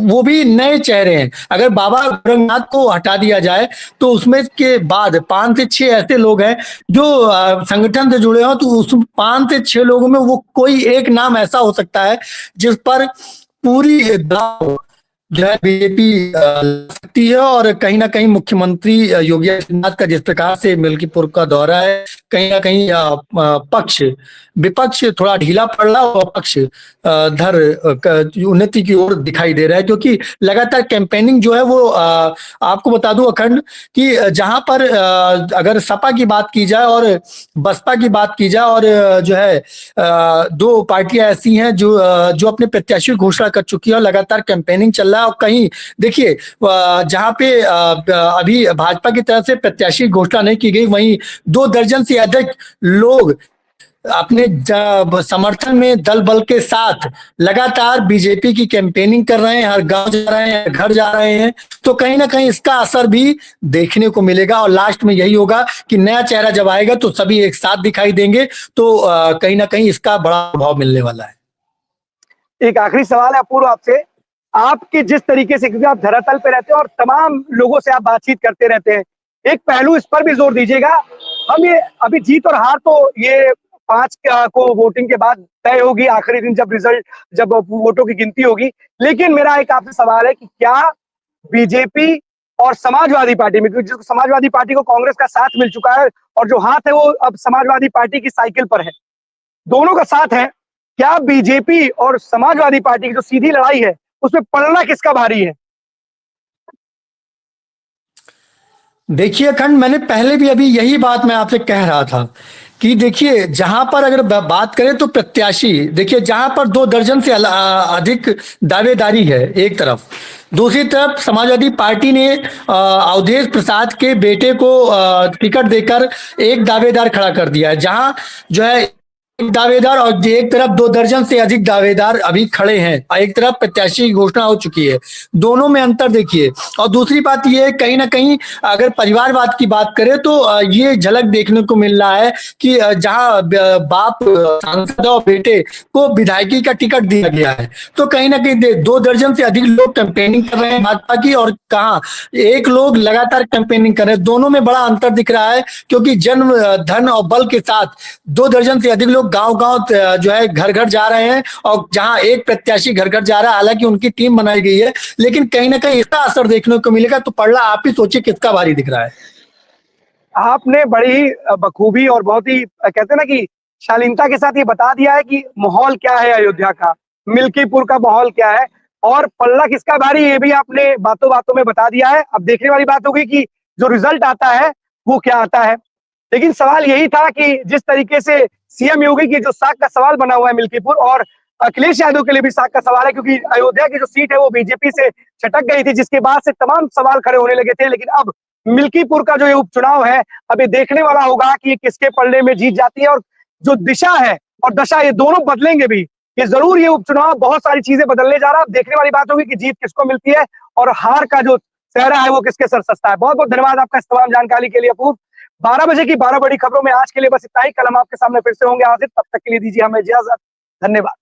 वो भी नए चेहरे हैं। अगर बाबा गोरखनाथ को हटा दिया जाए तो उसमें के बाद 5 से 6 ऐसे लोग हैं जो संगठन से जुड़े हो, तो उस 5 से 6 लोगों में वो कोई एक नाम ऐसा हो सकता है जिस पर पूरी दाव जो है बीजेपी सकती है। और कहीं ना कहीं मुख्यमंत्री योगी आदित्यनाथ का जिस प्रकार से मिल्कीपुर का दौरा है, कहीं ना कहीं पक्ष विपक्ष थोड़ा ढीला पड़ रहा और पक्ष उन्नति की ओर दिखाई दे रहा है, क्योंकि लगातार कैंपेनिंग जो है वो आपको बता दूं अखंड कि जहां पर अगर सपा की बात की जाए और बसपा की बात की जाए, और जो है 2 पार्टियां ऐसी हैं जो अपने प्रत्याशी की घोषणा कर चुकी है और लगातार कैंपेनिंग चल रहा है। और कहीं देखिए जहां पे अभी भाजपा की तरफ से प्रत्याशी की घोषणा नहीं की गई, वहीं 2 दर्जन से अधिक लोग अपने समर्थन में दल बल के साथ लगातार बीजेपी की कैंपेनिंग कर रहे हैं, हर गांव जा रहे हैं, घर जा रहे हैं। तो कहीं ना कहीं इसका असर भी देखने को मिलेगा, और लास्ट में यही होगा कि नया चेहरा जब आएगा तो सभी एक साथ दिखाई देंगे। तो कहीं ना कहीं इसका बड़ा प्रभाव मिलने वाला है। एक आखिरी सवाल है अपूर्व आपसे, आपके जिस तरीके से, क्योंकि आप धरातल पे रहते हैं और तमाम लोगों से आप बातचीत करते रहते हैं, एक पहलू इस पर भी जोर दीजिएगा, हम ये अभी जीत और हार तो ये 5 को वोटिंग के बाद तय होगी, आखिरी दिन जब वोटों की गिनती होगी। लेकिन मेरा एक आपसे सवाल है कि क्या बीजेपी और समाजवादी पार्टी में, क्योंकि समाजवादी पार्टी को कांग्रेस का साथ मिल चुका है और जो हाथ है वो अब समाजवादी पार्टी की साइकिल पर है, दोनों का साथ है, क्या बीजेपी और समाजवादी पार्टी की जो सीधी लड़ाई है उसमें पलड़ा किसका भारी है? देखिए अखंड, मैंने पहले भी अभी यही बात मैं आपसे कह रहा था कि देखिए जहां पर अगर बात करें तो प्रत्याशी, देखिए जहां पर 2 दर्जन से अधिक दावेदारी है एक तरफ, दूसरी तरफ समाजवादी पार्टी ने अवधेश प्रसाद के बेटे को टिकट देकर एक दावेदार खड़ा कर दिया है, जहां जो है एक दावेदार और एक तरफ 2 दर्जन से अधिक दावेदार अभी खड़े हैं, और एक तरफ प्रत्याशी की घोषणा हो चुकी है। दोनों में अंतर देखिए। और दूसरी बात यह है, कहीं ना कहीं अगर परिवारवाद की बात करें तो ये झलक देखने को मिल रहा है कि जहां बाप सांसद और बेटे को विधायकी का टिकट दिया गया है, तो कहीं ना कहीं 2 दर्जन से अधिक लोग कैंपेनिंग कर रहे हैं भाजपा की, और कहा एक लोग लगातार कैंपेनिंग कर रहे हैं। दोनों में बड़ा अंतर दिख रहा है, क्योंकि जन्म धन और बल के साथ 2 दर्जन से अधिक लोग गांव-गांव जो है घर-घर जा रहे हैं, और जहां एक प्रत्याशी घर-घर जा रहा है, हालांकि उनकी टीम बनाई गई है, लेकिन कहीं ना कहीं इसका असर देखने को मिलेगा। तो पड़ला आप ही सोचिए किसका भारी दिख रहा है। आपने बड़ी बखूबी और बहुत ही कहते हैं ना कि शालीनता के साथ ये बता दिया है कि माहौल क्या है अयोध्या का, मिल्कीपुर का माहौल क्या है, और पल्ला किसका भारी ये भी आपने बातों बातों में बता दिया है। अब देखने वाली बात होगी कि जो रिजल्ट आता है वो क्या आता है। लेकिन सवाल यही था कि जिस तरीके से सीएम योगी की जो साख का सवाल बना हुआ है मिल्कीपुर, और अखिलेश यादव के लिए भी साख का सवाल है, क्योंकि अयोध्या की जो सीट है वो बीजेपी से छटक गई थी, जिसके बाद से तमाम सवाल खड़े होने लगे थे। लेकिन अब मिल्कीपुर का जो ये उपचुनाव है, अब ये देखने वाला होगा कि ये किसके पलड़े में जीत जाती है, और जो दिशा है और दशा, ये दोनों बदलेंगे भी। ये जरूर ये उपचुनाव बहुत सारी चीजें बदलने जा रहा है। अब देखने वाली बात होगी कि जीत किसको मिलती है और हार का जो सहरा है वो किसके सर सस्ता है। बहुत बहुत धन्यवाद आपका इस तमाम जानकारी के लिए अपूर्व। 12 बजे की 12 बड़ी खबरों में आज के लिए बस इतना ही। कल हम आपके सामने फिर से होंगे हाजिर, तब तक के लिए दीजिए हमें इजाजत। धन्यवाद।